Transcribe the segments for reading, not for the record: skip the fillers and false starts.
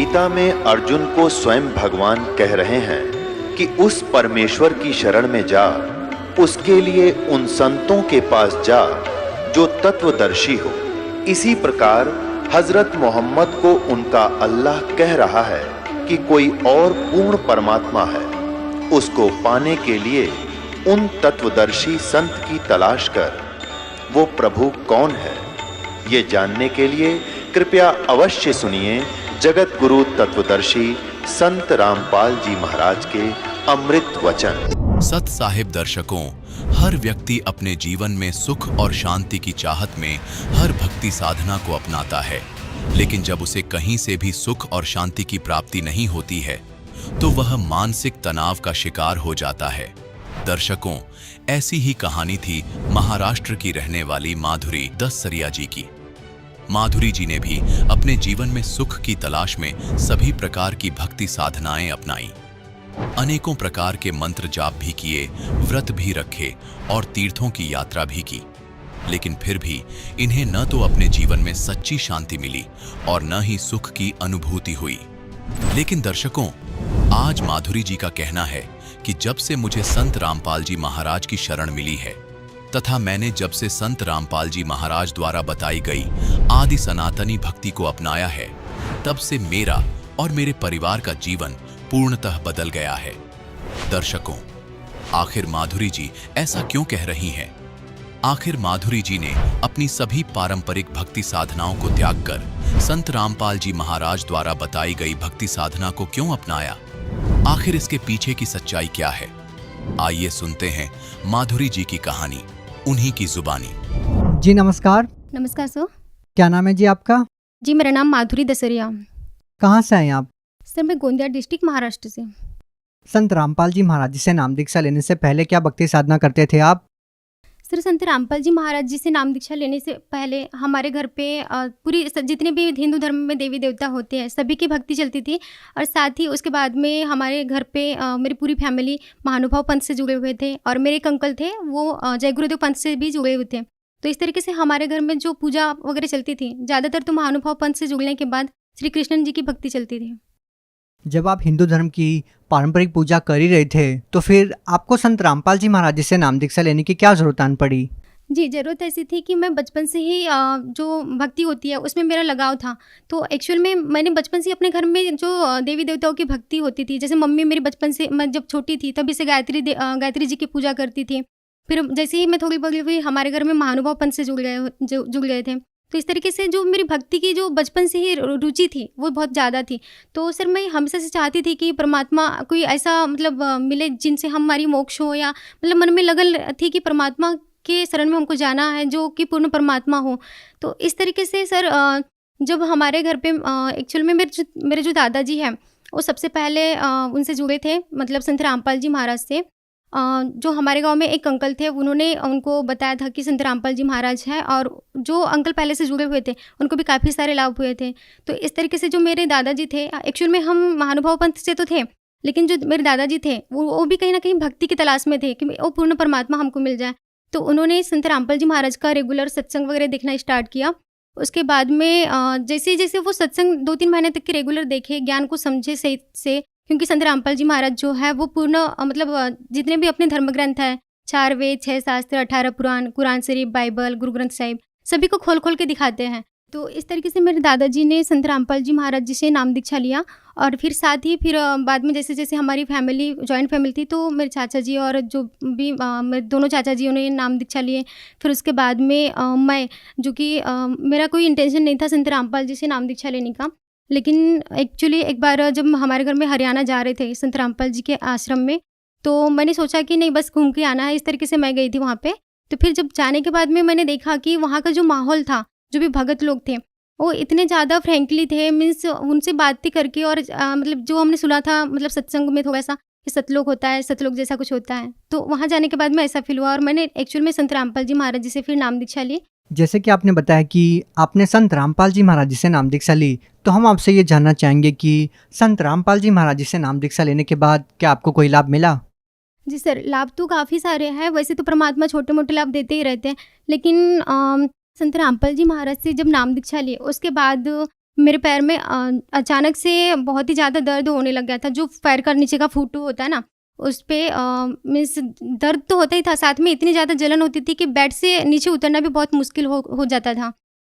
गीता में अर्जुन को स्वयं भगवान कह रहे हैं कि उस परमेश्वर की शरण में जा, उसके लिए उन संतों के पास जा जो तत्वदर्शी हो। इसी प्रकार हजरत मोहम्मद को उनका अल्लाह कह रहा है कि कोई और पूर्ण परमात्मा है, उसको पाने के लिए उन तत्वदर्शी संत की तलाश कर। वो प्रभु कौन है, ये जानने के लिए कृपया अवश्य सुनिए जगत गुरु तत्वदर्शी संत रामपाल जी महाराज के अमृत वचन। सत साहिब दर्शकों, हर व्यक्ति अपने जीवन में सुख और शांति की चाहत में हर भक्ति साधना को अपनाता है, लेकिन जब उसे कहीं से भी सुख और शांति की प्राप्ति नहीं होती है तो वह मानसिक तनाव का शिकार हो जाता है। दर्शकों, ऐसी ही कहानी थी महाराष्ट्र की रहने वाली माधुरी दससरिया जी की। माधुरी जी ने भी अपने जीवन में सुख की तलाश में सभी प्रकार की भक्ति साधनाएं अपनाई, अनेकों प्रकार के मंत्र जाप भी किए, व्रत भी रखे और तीर्थों की यात्रा भी की, लेकिन फिर भी इन्हें न तो अपने जीवन में सच्ची शांति मिली और न ही सुख की अनुभूति हुई। लेकिन दर्शकों, आज माधुरी जी का कहना है कि जब से मुझे संत रामपाल जी महाराज की शरण मिली है तथा मैंने जब से संत रामपाल जी महाराज द्वारा बताई गई आदि सनातनी भक्ति को अपनाया है, तब से मेरा और मेरे परिवार का जीवन पूर्णतः बदल गया है। दर्शकों, आखिर माधुरी जी ऐसा क्यों कह रही हैं? आखिर माधुरी जी ने अपनी सभी पारंपरिक भक्ति साधनाओं को त्याग कर संत रामपाल जी महाराज द्वारा बताई गई भक्ति साधना को क्यों अपनाया? आखिर इसके पीछे की सच्चाई क्या है? आइए सुनते हैं माधुरी जी की कहानी, उन्हीं की जुबानी। जी नमस्कार। नमस्कार सर। क्या नाम है जी आपका? जी मेरा नाम माधुरी दसरिया। कहाँ से हैं आप? सर मैं गोंदिया डिस्ट्रिक्ट महाराष्ट्र से। संत रामपाल जी महाराज जी से नाम दीक्षा लेने से पहले क्या भक्ति साधना करते थे आप? सर संत रामपाल जी महाराज जी से नाम दीक्षा लेने से पहले हमारे घर पे पूरी जितने भी हिंदू धर्म में देवी देवता होते हैं सभी की भक्ति चलती थी, और साथ ही उसके बाद में हमारे घर पे मेरी पूरी फैमिली महानुभाव पंथ से जुड़े हुए थे, और मेरे एक अंकल थे वो जय गुरुदेव पंथ से भी जुड़े हुए थे। तो इस तरीके से हमारे घर में जो पूजा वगैरह चलती थी ज़्यादातर तो महानुभाव पंथ से जुड़ने के बाद श्री कृष्ण जी की भक्ति चलती थी। जब आप हिंदू धर्म की पारंपरिक पूजा कर ही रहे थे तो फिर आपको संत रामपाल जी महाराज जी से नाम दीक्षा लेने की क्या जरूरत आन पड़ी? जी, ज़रूरत ऐसी थी कि मैं बचपन से ही जो भक्ति होती है उसमें मेरा लगाव था। तो एक्चुअल में मैंने बचपन से अपने घर में जो देवी देवताओं की भक्ति होती थी, जैसे मम्मी मेरी बचपन से, मैं जब छोटी थी तभी से गायत्री जी की पूजा करती थी। फिर जैसे ही मैं थोड़ी बड़ी हुई हमारे घर में महानुभाव पंथ से जुड़ गए थे। तो इस तरीके से जो मेरी भक्ति की जो बचपन से ही रुचि थी वो बहुत ज़्यादा थी। तो सर मैं हमेशा से चाहती थी कि परमात्मा कोई ऐसा मतलब मिले जिनसे हमारी मोक्ष हो, या मतलब मन में लगन थी कि परमात्मा के शरण में हमको जाना है जो कि पूर्ण परमात्मा हो। तो इस तरीके से सर जब हमारे घर पे एक्चुअल में मेरे जो दादाजी हैं वो सबसे पहले उनसे जुड़े थे, मतलब संत रामपाल जी महाराज से। जो हमारे गांव में एक अंकल थे उन्होंने उनको बताया था कि संत रामपाल जी महाराज हैं, और जो अंकल पहले से जुड़े हुए थे उनको भी काफ़ी सारे लाभ हुए थे। तो इस तरीके से जो मेरे दादाजी थे, एक्चुअल में हम महानुभाव पंथ से तो थे, लेकिन जो मेरे दादाजी थे वो भी कहीं ना कहीं भक्ति की तलाश में थे कि वो पूर्ण परमात्मा हमको मिल जाए। तो उन्होंने संत रामपाल जी महाराज का रेगुलर सत्संग वगैरह देखना स्टार्ट किया। उसके बाद में जैसे जैसे वो सत्संग 2-3 महीने तक के रेगुलर देखे, ज्ञान को समझे सही से, क्योंकि संत रामपाल जी महाराज जो है वो पूर्ण मतलब जितने भी अपने धर्म ग्रंथ हैं, 4 वेद, 6 शास्त्र, 18 पुराण, कुरान शरीफ, बाइबल, गुरु ग्रंथ साहिब, सभी को खोल खोल के दिखाते हैं। तो इस तरीके से मेरे दादाजी ने संत रामपाल जी महाराज जी से नाम दीक्षा लिया। और फिर साथ ही फिर बाद में जैसे जैसे हमारी फैमिली जॉइंट फैमिली थी तो मेरे चाचा जी और जो भी मेरे दोनों चाचा जी उन्होंने नाम दीक्षा लिए। फिर उसके बाद में मैं, जो कि मेरा कोई इंटेंशन नहीं था संत रामपाल जी से नाम दीक्षा लेने का, लेकिन एक्चुअली एक बार जब हमारे घर में हरियाणा जा रहे थे संत रामपाल जी के आश्रम में, तो मैंने सोचा कि नहीं बस घूम के आना है, इस तरीके से मैं गई थी वहाँ पे। तो फिर जब जाने के बाद में मैंने देखा कि वहाँ का जो माहौल था, जो भी भगत लोग थे वो इतने ज़्यादा फ्रेंकली थे, मीन्स उनसे बातें करके, और मतलब जो हमने सुना था मतलब सत्संग में थोड़ा सा कि सतलोक होता है, सतलोक जैसा कुछ होता है, तो वहाँ जाने के बाद में ऐसा फील हुआ और मैंने एक्चुअल में संत रामपाल जी महाराज जी से फिर नाम दीक्षा ली। जैसे कि आपने बताया कि आपने संत रामपाल जी महाराज जी से नाम दीक्षा ली, तो हम आपसे ये जानना चाहेंगे कि संत रामपाल जी महाराज जी से नाम दीक्षा लेने के बाद क्या आपको कोई लाभ मिला? जी सर, लाभ तो काफ़ी सारे हैं। वैसे तो परमात्मा छोटे मोटे लाभ देते ही रहते हैं, लेकिन संत रामपाल जी महाराज से जब नाम दीक्षा लिए उसके बाद मेरे पैर में अचानक से बहुत ही ज़्यादा दर्द होने लग गया था। जो पैर का नीचे का फुट होता है ना, उस पे मीन्स दर्द तो होता ही था, साथ में इतनी ज़्यादा जलन होती थी कि बेड से नीचे उतरना भी बहुत मुश्किल हो जाता था।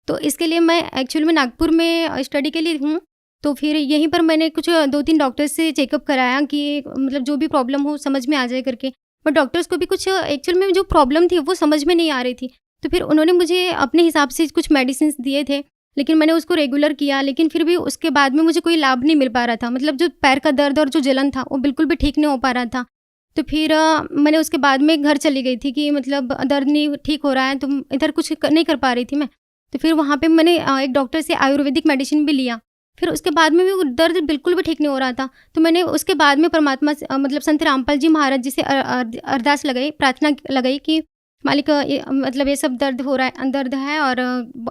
तो इसके लिए मैं एक्चुअल में नागपुर में स्टडी के लिए हूँ। तो फिर यहीं पर मैंने कुछ 2-3 डॉक्टर से चेकअप कराया कि मतलब जो भी प्रॉब्लम हो समझ में आ जाए करके। बट डॉक्टर्स को भी कुछ एक्चुअल में जो प्रॉब्लम थी वो समझ में नहीं आ रही थी। तो फिर उन्होंने मुझे अपने हिसाब से कुछ मेडिसिन्स दिए थे, लेकिन मैंने उसको रेगुलर किया, लेकिन फिर भी उसके बाद में मुझे कोई लाभ नहीं मिल पा रहा था। मतलब जो पैर का दर्द और जो जलन था वो बिल्कुल भी ठीक नहीं हो पा रहा था। तो फिर मैंने उसके बाद में घर चली गई थी कि मतलब दर्द नहीं ठीक हो रहा है, तो इधर कुछ नहीं कर पा रही थी मैं। तो फिर वहाँ पे मैंने एक डॉक्टर से आयुर्वेदिक मेडिसिन भी लिया। फिर उसके बाद में भी वो दर्द बिल्कुल भी ठीक नहीं हो रहा था। तो मैंने उसके बाद में परमात्मा से मतलब संत रामपाल जी महाराज जी से अरदास लगाई, प्रार्थना लगाई कि मालिक मतलब ये सब दर्द हो रहा है, दर्द है और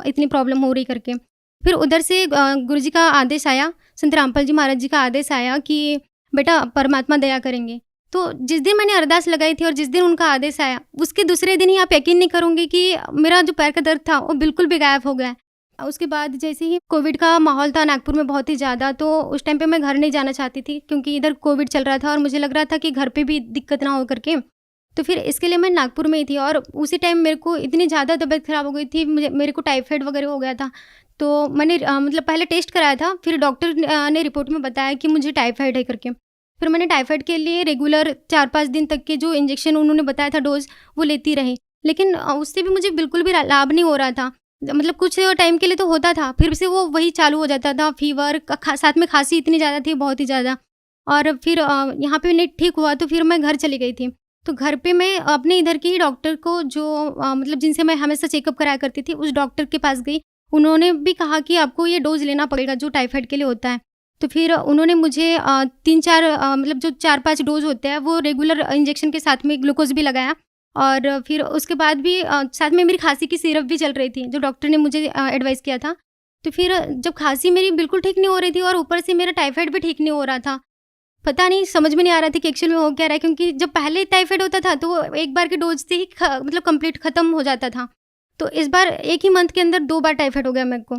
इतनी प्रॉब्लम हो रही करके। फिर उधर से गुरुजी का आदेश आया, संत रामपाल जी महाराज जी का आदेश आया कि बेटा परमात्मा दया करेंगे। तो जिस दिन मैंने अरदास लगाई थी और जिस दिन उनका आदेश आया, उसके दूसरे दिन ही आप यकीन नहीं करोगे कि मेरा जो पैर का दर्द था वो बिल्कुल भी गायब हो गया। उसके बाद जैसे ही कोविड का माहौल था नागपुर में बहुत ही ज़्यादा, तो उस टाइम पे मैं घर नहीं जाना चाहती थी क्योंकि इधर कोविड चल रहा था और मुझे लग रहा था कि घर पे भी दिक्कत ना हो करके। तो फिर इसके लिए मैं नागपुर में ही थी और उसी टाइम मेरे को इतनी ज़्यादा तबीयत ख़राब हो गई थी, मेरे को टाइफाइड वगैरह हो गया था। तो मैंने मतलब पहले टेस्ट कराया था, फिर डॉक्टर ने रिपोर्ट में बताया कि मुझे टाइफाइड है करके। फिर मैंने टाइफाइड के लिए रेगुलर 4-5 दिन तक के जो इंजेक्शन उन्होंने बताया था डोज, वो लेती रही, लेकिन उससे भी मुझे बिल्कुल भी लाभ नहीं हो रहा था। मतलब कुछ टाइम के लिए तो होता था, फिर से वो वही चालू हो जाता था, फीवर साथ में खांसी इतनी ज़्यादा थी, बहुत ही ज़्यादा। और फिर यहाँ पे नहीं ठीक हुआ तो फिर मैं घर चली गई थी। तो घर पे मैं अपने इधर के ही डॉक्टर को जो मतलब जिनसे मैं हमेशा चेकअप कराया करती थी, उस डॉक्टर के पास गई। उन्होंने भी कहा कि आपको ये डोज़ लेना पड़ेगा जो टाइफाइड के लिए होता है। तो फिर उन्होंने मुझे 3-4 मतलब जो 4-5 डोज़ होते हैं वो रेगुलर इंजेक्शन के साथ में ग्लूकोज़ भी लगाया। और फिर उसके बाद भी साथ में मेरी खांसी की सिरप भी चल रही थी जो डॉक्टर ने मुझे एडवाइस किया था। तो फिर जब खांसी मेरी बिल्कुल ठीक नहीं हो रही थी और ऊपर से मेरा टाइफाइड भी ठीक नहीं हो रहा था, पता नहीं समझ में नहीं आ रहा था कि एक्चुअल में हो क्या रहा है, क्योंकि जब पहले टाइफाइड होता था तो वो एक बार के डोज से ही मतलब कंप्लीट ख़त्म हो जाता था। तो इस बार एक ही मंथ के अंदर 2 बार टाइफाइड हो गया मेरे को।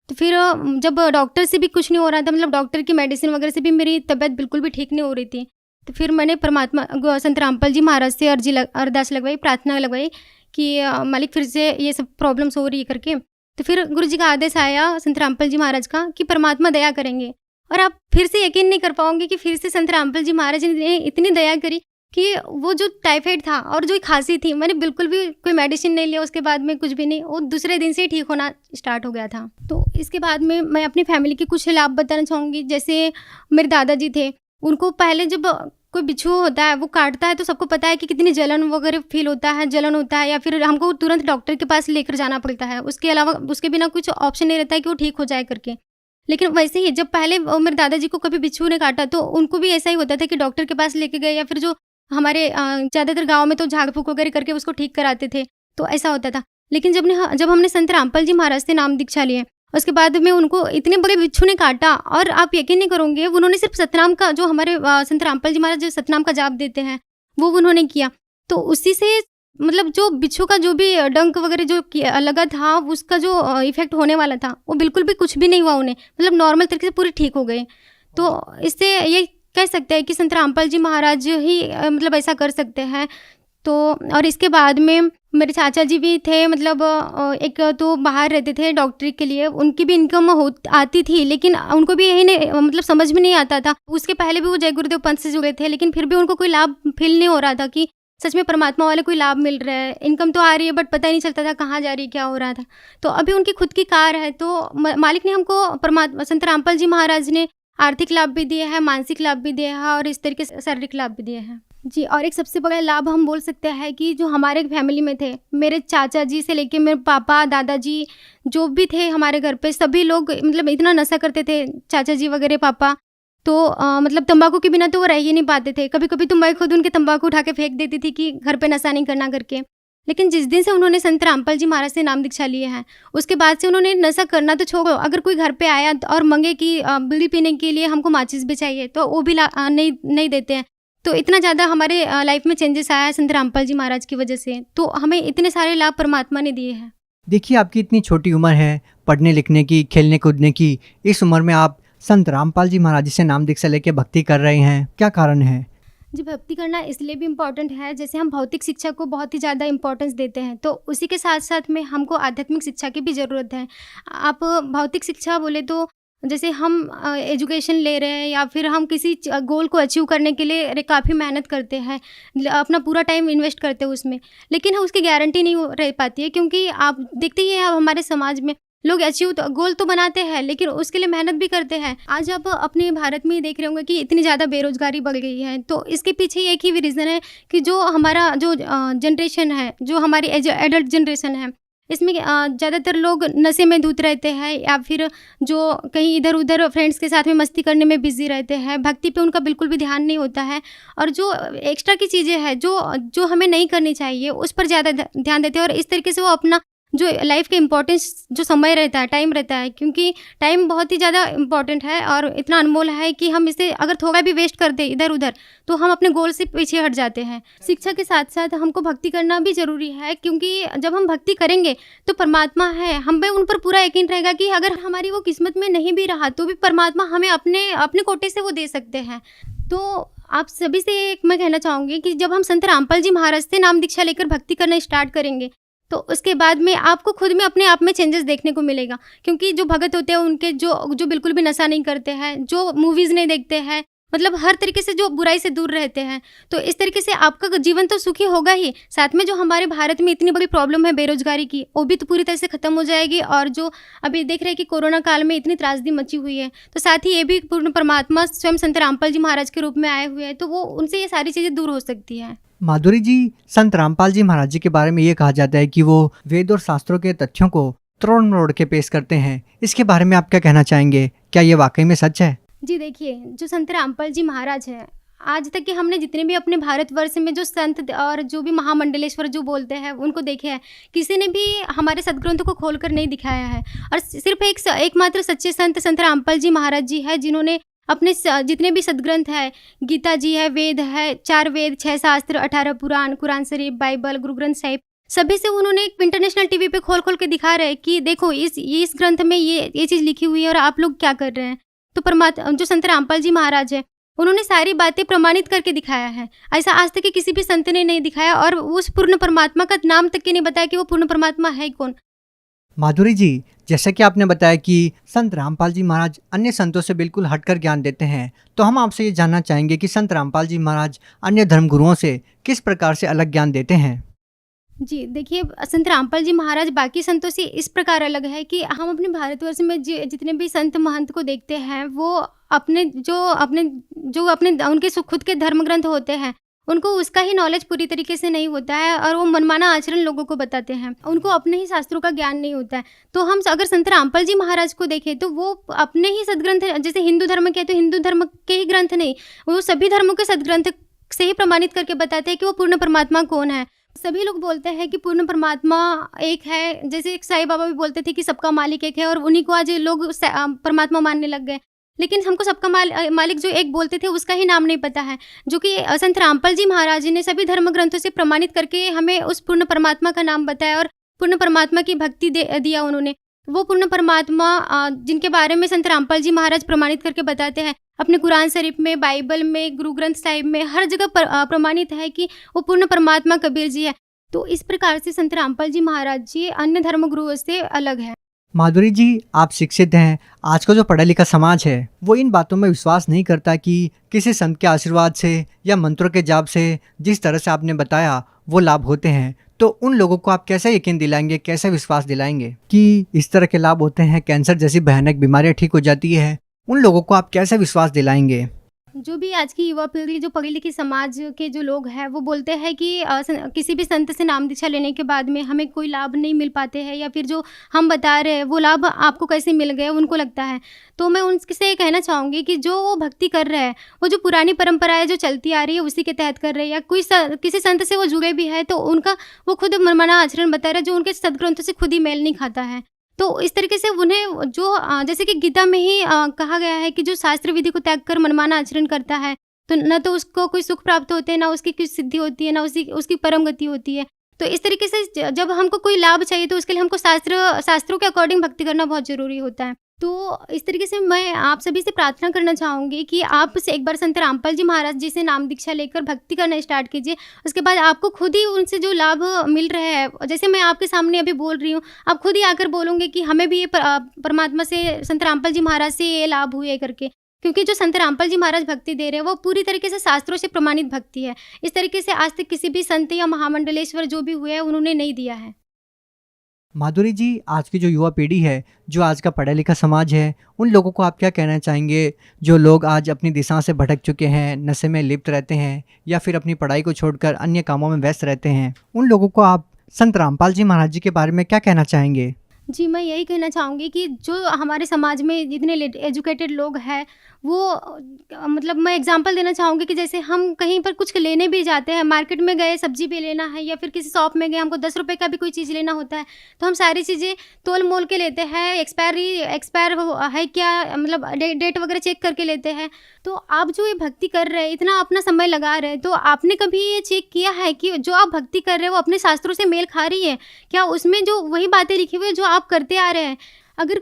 तो फिर जब डॉक्टर से भी कुछ नहीं हो रहा था, मतलब डॉक्टर की मेडिसिन वगैरह से भी मेरी तबीयत बिल्कुल भी ठीक नहीं हो रही थी, तो फिर मैंने परमात्मा संत रामपाल जी महाराज से अरदास लगवाई, प्रार्थना लगवाई कि मालिक फिर से ये सब प्रॉब्लम्स हो रही है करके। तो फिर गुरु जी का आदेश आया संत रामपाल जी महाराज का कि परमात्मा दया करेंगे। और आप फिर से यकीन नहीं कर पाओगे कि फिर से संत रामपाल जी महाराज ने इतनी दया करी कि वो जो टाइफाइड था और जो खांसी थी, मैंने बिल्कुल भी कोई मेडिसिन नहीं लिया, उसके बाद में कुछ भी नहीं, वो दूसरे दिन से ही ठीक होना स्टार्ट हो गया था। तो इसके बाद में मैं अपनी फैमिली के कुछ लाभ बताना चाहूँगी। जैसे मेरे दादाजी थे, उनको पहले जब कोई बिच्छू होता है वो काटता है तो सबको पता है कि कितनी जलन वगैरह फील होता है, जलन होता है, या फिर हमको तुरंत डॉक्टर के पास लेकर जाना पड़ता है। उसके अलावा उसके बिना कुछ ऑप्शन नहीं रहता है कि वो ठीक हो जाए करके। लेकिन वैसे ही जब पहले मेरे दादाजी को कभी बिच्छू ने काटा तो उनको भी ऐसा ही होता था कि डॉक्टर के पास लेके गए, या फिर जो हमारे ज़्यादातर गाँव में तो झाड़ फूँक वगैरह करके उसको ठीक कराते थे, तो ऐसा होता था। लेकिन जब हमने संत रामपाल जी महाराज से नाम दीक्षा लिए, उसके बाद में उनको इतने बड़े बिच्छू ने काटा और आप यकीन नहीं करोगे, उन्होंने सिर्फ सतनाम का, जो हमारे संत रामपाल जी महाराज जो सतनाम का जाप देते हैं वो उन्होंने किया। तो उसी से मतलब जो बिच्छू का जो भी डंक वगैरह जो लगा था, उसका जो इफेक्ट होने वाला था वो बिल्कुल भी कुछ भी नहीं हुआ उन्हें, मतलब नॉर्मल तरीके से पूरे ठीक हो गए। तो इससे ये कह सकते हैं कि संत रामपाल जी महाराज ही मतलब ऐसा कर सकते हैं। तो और इसके बाद में मेरे चाचा जी भी थे, मतलब एक तो बाहर रहते थे डॉक्टरी के लिए, उनकी भी इनकम आती थी, लेकिन उनको भी यही नहीं मतलब समझ में नहीं आता था। उसके पहले भी वो जय गुरुदेव पंथ से जुड़े थे, लेकिन फिर भी उनको कोई लाभ फील नहीं हो रहा था कि सच में परमात्मा वाले कोई लाभ मिल रहा है। इनकम तो आ रही है बट पता ही नहीं चलता था कहाँ जा रही है, क्या हो रहा था। तो अभी उनकी खुद की कार है, तो मालिक ने हमको परमात्मा संत रामपाल जी महाराज ने आर्थिक लाभ भी दिए हैं, मानसिक लाभ भी दिए हैं और इस तरीके से शारीरिक लाभ भी दिए हैं जी। और एक सबसे बड़ा लाभ हम बोल सकते हैं कि जो हमारे फैमिली में थे, मेरे चाचा जी से लेके मेरे पापा दादाजी जो भी थे हमारे घर पे, सभी लोग मतलब इतना नशा करते थे, चाचा जी वगैरह पापा। तो मतलब तंबाकू के बिना तो वो रह ही नहीं पाते थे। कभी कभी तो मैं खुद उनके तंबाकू उठा के फेंक देती थी कि घर पे नशा नहीं करना करके। लेकिन जिस दिन से उन्होंने संत रामपाल जी महाराज से नाम दीक्षा लिए हैं, उसके बाद से उन्होंने नशा करना तो छोड़ो, अगर कोई घर पे आया और मांगे कि बीड़ी पीने के लिए हमको माचिस भी चाहिए तो वो भी नहीं देते हैं। तो इतना ज़्यादा हमारे लाइफ में चेंजेस आया है संत रामपाल जी महाराज की वजह से। तो हमें इतने सारे लाभ परमात्मा ने दिए हैं। देखिए, आपकी इतनी छोटी उम्र है पढ़ने लिखने की, खेलने कूदने की, इस उम्र में आप संत रामपाल जी महाराज जी से नाम दीक्षा लेके भक्ति कर रहे हैं, क्या कारण है? जी, भक्ति करना इसलिए भी इम्पॉर्टेंट है, जैसे हम भौतिक शिक्षा को बहुत ही ज़्यादा इम्पोर्टेंस देते हैं, तो उसी के साथ-साथ में हमको आध्यात्मिक शिक्षा की भी ज़रूरत है। आप भौतिक शिक्षा बोले तो जैसे हम एजुकेशन ले रहे हैं या फिर हम किसी गोल को अचीव करने के लिए काफ़ी मेहनत करते हैं, अपना पूरा टाइम इन्वेस्ट करते हैं उसमें, लेकिन उसकी गारंटी नहीं रह पाती है, क्योंकि आप देखते ही हैं अब हमारे समाज में लोग अचीव गोल तो बनाते हैं लेकिन उसके लिए मेहनत भी करते हैं। आज आप अपने भारत में ही देख रहे होंगे कि इतनी ज़्यादा बेरोजगारी बढ़ गई है, तो इसके पीछे एक ही रीज़न है कि जो हमारा जो जनरेशन है, जो हमारी एडल्ट जनरेशन है, इसमें ज़्यादातर लोग नशे में धुत रहते हैं या फिर जो कहीं इधर उधर फ्रेंड्स के साथ में मस्ती करने में बिजी रहते हैं, भक्ति पे उनका बिल्कुल भी ध्यान नहीं होता है, और जो एक्स्ट्रा की चीज़ें हैं जो हमें नहीं करनी चाहिए उस पर ज़्यादा ध्यान देते हैं, और इस तरीके से वो अपना जो लाइफ के इम्पोर्टेंस जो समय रहता है, टाइम रहता है, क्योंकि टाइम बहुत ही ज़्यादा इम्पोर्टेंट है और इतना अनमोल है कि हम इसे अगर थोड़ा भी वेस्ट कर दें इधर उधर तो हम अपने गोल से पीछे हट जाते हैं। शिक्षा के साथ साथ हमको भक्ति करना भी ज़रूरी है, क्योंकि जब हम भक्ति करेंगे तो परमात्मा है, हम पे उन पर पूरा यकीन रहेगा कि अगर हमारी वो किस्मत में नहीं भी रहा तो भी परमात्मा हमें अपने कोटे से वो दे सकते हैं। तो आप सभी से एक मैं कहना चाहूँगी कि जब हम संत रामपाल जी महाराज से नाम दीक्षा लेकर भक्ति करना स्टार्ट करेंगे तो उसके बाद में आपको खुद में अपने आप में चेंजेस देखने को मिलेगा, क्योंकि जो भगत होते हैं उनके जो बिल्कुल भी नशा नहीं करते हैं, जो मूवीज़ नहीं देखते हैं, मतलब हर तरीके से जो बुराई से दूर रहते हैं, तो इस तरीके से आपका जीवन तो सुखी होगा ही, साथ में जो हमारे भारत में इतनी बड़ी प्रॉब्लम है बेरोजगारी की, वो भी तो पूरी तरह से ख़त्म हो जाएगी, और जो अभी देख रहे हैं कि कोरोना काल में इतनी त्रासदी मची हुई है, तो साथ ही ये भी पूर्ण परमात्मा स्वयं संत रामपाल जी महाराज के रूप में आए हुए हैं, तो वो उनसे ये सारी चीज़ें दूर हो सकती हैं। माधुरी जी, संत रामपाल जी महाराज जी के बारे में ये कहा जाता है कि वो वेद और शास्त्रों के तथ्यों को तोड़ मरोड़ के पेश करते हैं, इसके बारे में आप क्या कहना चाहेंगे? क्या ये वाकई में सच है? जी देखिए, जो संत रामपाल जी महाराज हैं, आज तक के हमने जितने भी अपने भारतवर्ष में जो संत और जो भी महामंडलेश्वर जो बोलते हैं उनको देखे हैं, किसी ने भी हमारे सदग्रंथों को खोलकर नहीं दिखाया है, और सिर्फ एकमात्र सच्चे संत रामपाल जी महाराज जी है जिन्होंने अपने जितने भी सदग्रंथ है, गीता जी है, वेद है, 4 वेद, 6 शास्त्र, 18 पुराण, कुरान शरीफ, बाइबल, गुरु ग्रंथ साहिब, सभी से उन्होंने एक इंटरनेशनल टीवी पे खोल खोल के दिखा रहे हैं कि देखो इस ग्रंथ में ये चीज़ लिखी हुई है और आप लोग क्या कर रहे हैं। तो परमात्मा जो संत रामपाल जी महाराज है उन्होंने सारी बातें प्रमाणित करके दिखाया है, ऐसा आज तक के किसी भी संत ने नहीं दिखाया, और उस पूर्ण परमात्मा का नाम तक के नहीं बताया कि वो पूर्ण परमात्मा है कौन। माधुरी जी, जैसा कि आपने बताया कि संत रामपाल जी महाराज अन्य संतों से बिल्कुल हटकर ज्ञान देते हैं, तो हम आपसे ये जानना चाहेंगे कि संत रामपाल जी महाराज अन्य धर्मगुरुओं से किस प्रकार से अलग ज्ञान देते हैं? जी देखिए, संत रामपाल जी महाराज बाकी संतों से इस प्रकार अलग है कि हम अपने भारतवर्ष में जितने भी संत महंत को देखते हैं, वो अपने उनके खुद के धर्म ग्रंथ होते हैं, उनको उसका ही नॉलेज पूरी तरीके से नहीं होता है, और वो मनमाना आचरण लोगों को बताते हैं, उनको अपने ही शास्त्रों का ज्ञान नहीं होता है। तो हम अगर संत रामपाल जी महाराज को देखें तो वो अपने ही सदग्रंथ, जैसे हिंदू धर्म के तो हिंदू धर्म के ही ग्रंथ नहीं, वो सभी धर्मों के सदग्रंथ से ही प्रमाणित करके बताते हैं कि वो पूर्ण परमात्मा कौन है। सभी लोग बोलते हैं कि पूर्ण परमात्मा एक है, जैसे साईं बाबा भी बोलते थे कि सबका मालिक एक है, और उन्हीं को आज लोग परमात्मा मानने लग गए, लेकिन हमको सबका मालिक जो एक बोलते थे उसका ही नाम नहीं पता है, जो कि संत रामपाल जी महाराज जी ने सभी धर्म ग्रंथों से प्रमाणित करके हमें उस पूर्ण परमात्मा का नाम बताया और पूर्ण परमात्मा की भक्ति दिया उन्होंने। वो पूर्ण परमात्मा जिनके बारे में संत रामपाल जी महाराज प्रमाणित करके बताते हैं, अपने कुरान शरीफ में, बाइबल में, गुरु ग्रंथ साहिब में, हर जगह प्रमाणित है कि वो पूर्ण परमात्मा कबीर जी है। तो इस प्रकार से संत रामपाल जी महाराज जी अन्य धर्म गुरुओं से अलग है। माधुरी जी, आप शिक्षित हैं, आज का जो पढ़ा लिखा समाज है वो इन बातों में विश्वास नहीं करता कि किसी संत के आशीर्वाद से या मंत्रों के जाप से जिस तरह से आपने बताया वो लाभ होते हैं, तो उन लोगों को आप कैसे यकीन दिलाएंगे, कैसे विश्वास दिलाएंगे कि इस तरह के लाभ होते हैं, कैंसर जैसी भयानक बीमारियां ठीक हो जाती है, उन लोगों को आप कैसे विश्वास दिलाएंगे? जो भी आज की युवा पीढ़ी, जो पढ़ी लिखी समाज के जो लोग हैं, वो बोलते हैं कि किसी भी संत से नाम दीक्षा लेने के बाद में हमें कोई लाभ नहीं मिल पाते हैं, या फिर जो हम बता रहे हैं वो लाभ आपको कैसे मिल गए उनको लगता है। तो मैं उनसे ये कहना चाहूँगी कि जो वो भक्ति कर रहे हैं, वो जो पुरानी परंपराएं जो चलती आ रही है उसी के तहत कर रहे हैं, या किसी संत से वो जुड़े भी है तो उनका वो खुद मनमाना आचरण बता रहे हैं जो उनके सदग्रंथों से खुद ही मेल नहीं खाता है। तो इस तरीके से उन्हें जो जैसे कि गीता में ही कहा गया है कि जो शास्त्र विधि को त्याग कर मनमाना आचरण करता है तो न तो उसको कोई सुख प्राप्त होते हैं, ना उसकी कोई सिद्धि होती है, ना उसकी परम गति होती है। तो इस तरीके से जब हमको कोई लाभ चाहिए तो उसके लिए हमको शास्त्रों के अकॉर्डिंग भक्ति करना बहुत ज़रूरी होता है। तो इस तरीके से मैं आप सभी से प्रार्थना करना चाहूँगी कि आप से एक बार संत रामपाल जी महाराज जी से नाम दीक्षा लेकर भक्ति करना स्टार्ट कीजिए। उसके बाद आपको खुद ही उनसे जो लाभ मिल रहे हैं, जैसे मैं आपके सामने अभी बोल रही हूँ, आप खुद ही आकर बोलोगे कि हमें भी ये परमात्मा से, संत रामपाल जी महाराज से ये लाभ हुए करके। क्योंकि जो संत रामपाल जी महाराज भक्ति दे रहे हैं वो पूरी तरीके से शास्त्रों से प्रमाणित भक्ति है। इस तरीके से आज तक किसी भी संत या महामंडलेश्वर जो भी हुए हैं उन्होंने नहीं दिया है। माधुरी जी, आज की जो युवा पीढ़ी है, जो आज का पढ़ा लिखा समाज है, उन लोगों को आप क्या कहना चाहेंगे जो लोग आज अपनी दिशा से भटक चुके हैं, नशे में लिप्त रहते हैं या फिर अपनी पढ़ाई को छोड़कर अन्य कामों में व्यस्त रहते हैं, उन लोगों को आप संत रामपाल जी महाराज जी के बारे में क्या कहना चाहेंगे? जी, मैं यही कहना चाहूँगी कि जो हमारे समाज में जितने एजुकेटेड लोग हैं वो मतलब मैं एग्जांपल देना चाहूँगी कि जैसे हम कहीं पर कुछ लेने भी जाते हैं, मार्केट में गए सब्जी भी लेना है या फिर किसी शॉप में गए हमको 10 रुपए का भी कोई चीज़ लेना होता है, तो हम सारी चीज़ें तोल मोल के लेते हैं, एक्सपायर है क्या, मतलब डेट वगैरह चेक करके लेते हैं। तो आप जो ये भक्ति कर रहे हैं, इतना अपना समय लगा रहे हैं, तो आपने कभी ये चेक किया है कि जो आप भक्ति कर रहे हैं वो अपने शास्त्रों से मेल खा रही है क्या? उसमें जो वही बातें लिखी हुई है जो आप करते आ रहे हैं। अगर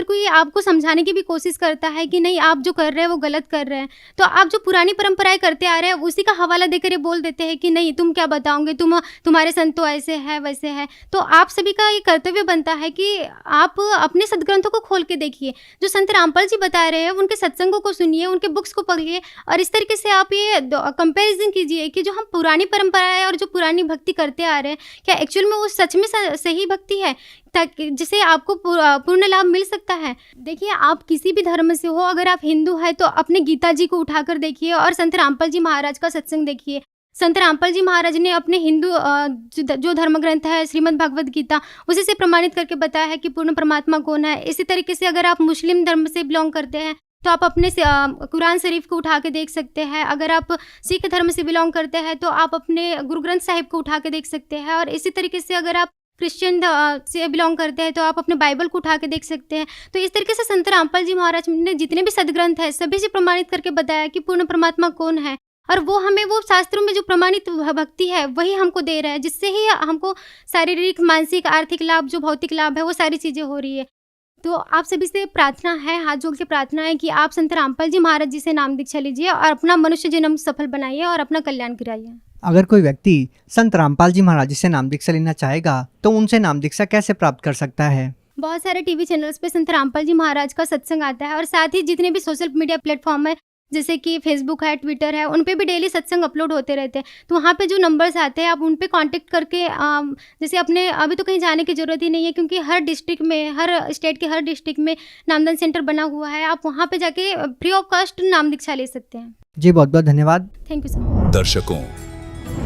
कोई आपको समझाने की भी कोशिश करता है कि नहीं आप जो कर रहे हैं वो गलत कर रहे हैं, तो आप जो पुरानी परंपराएं करते आ रहे हैं उसी का हवाला देकर ये बोल देते हैं कि नहीं तुम क्या बताओगे, तुम्हारे संत तो ऐसे है वैसे है। तो आप सभी का ये कर्तव्य बनता है कि आप अपने सदग्रंथों को खोल के देखिए, जो संत रामपाल जी बता रहे हैं उनके सत्संगों को सुनिए, उनके बुक्स को पढ़िए और इस तरीके से आप ये कंपेरिजन कीजिए कि जो हम पुरानी परंपराएं और जो पुरानी भक्ति करते आ रहे हैं क्या एक्चुअल में वो सच में सही भक्ति है, ताकि जिसे आपको पूर्ण लाभ मिल सकता है। देखिए, आप किसी भी धर्म से हो, अगर आप हिंदू हैं तो अपने गीता जी को उठाकर देखिए और संत रामपाल जी महाराज का सत्संग देखिए। संत रामपाल जी महाराज ने अपने हिंदू जो धर्म ग्रंथ है श्रीमद् भगवद गीता, उसी से प्रमाणित करके बताया है कि पूर्ण परमात्मा कौन है। इसी तरीके से अगर आप मुस्लिम धर्म से बिलोंग करते हैं तो आप अपने कुरान शरीफ को उठा के देख सकते हैं। अगर आप सिख धर्म से बिलोंग करते हैं तो आप अपने गुरु ग्रंथ साहिब को उठा के देख सकते हैं। और इसी तरीके से अगर आप क्रिश्चियन से बिलोंग करते हैं तो आप अपने बाइबल को उठा के देख सकते हैं। तो इस तरीके से संत रामपाल जी महाराज ने जितने भी सदग्रंथ है सभी से प्रमाणित करके बताया कि पूर्ण परमात्मा कौन है, और वो हमें वो शास्त्रों में जो प्रमाणित भक्ति है वही हमको दे रहा है, जिससे ही हमको शारीरिक, मानसिक, आर्थिक लाभ, जो भौतिक लाभ है वो सारी चीज़ें हो रही है। तो आप सभी से प्रार्थना है, हाथ जोड़ के प्रार्थना है कि आप संत रामपाल जी महाराज जी से नाम दीक्षा लीजिए और अपना मनुष्य जन्म सफल बनाइए और अपना कल्याण कराइए। अगर कोई व्यक्ति संत रामपाल जी महाराज जी से नाम दीक्षा लेना चाहेगा तो उनसे नाम दीक्षा कैसे प्राप्त कर सकता है? बहुत सारे टीवी चैनल्स पे संत रामपाल जी महाराज का सत्संग आता है और साथ ही जितने भी सोशल मीडिया प्लेटफॉर्म है जैसे कि फेसबुक है, ट्विटर है, उन पे भी डेली सत्संग अपलोड होते रहते हैं। तो वहाँ पे जो नंबर्स आते हैं आप उन पे कांटेक्ट करके जैसे अपने अभी तो कहीं जाने की ज़रूरत ही नहीं है क्योंकि हर डिस्ट्रिक्ट में, हर स्टेट के हर डिस्ट्रिक्ट में नामदान सेंटर बना हुआ है। आप वहाँ पे जाके फ्री ऑफ कॉस्ट नाम दीक्षा ले सकते हैं। जी, बहुत बहुत धन्यवाद। Thank you so much. दर्शकों,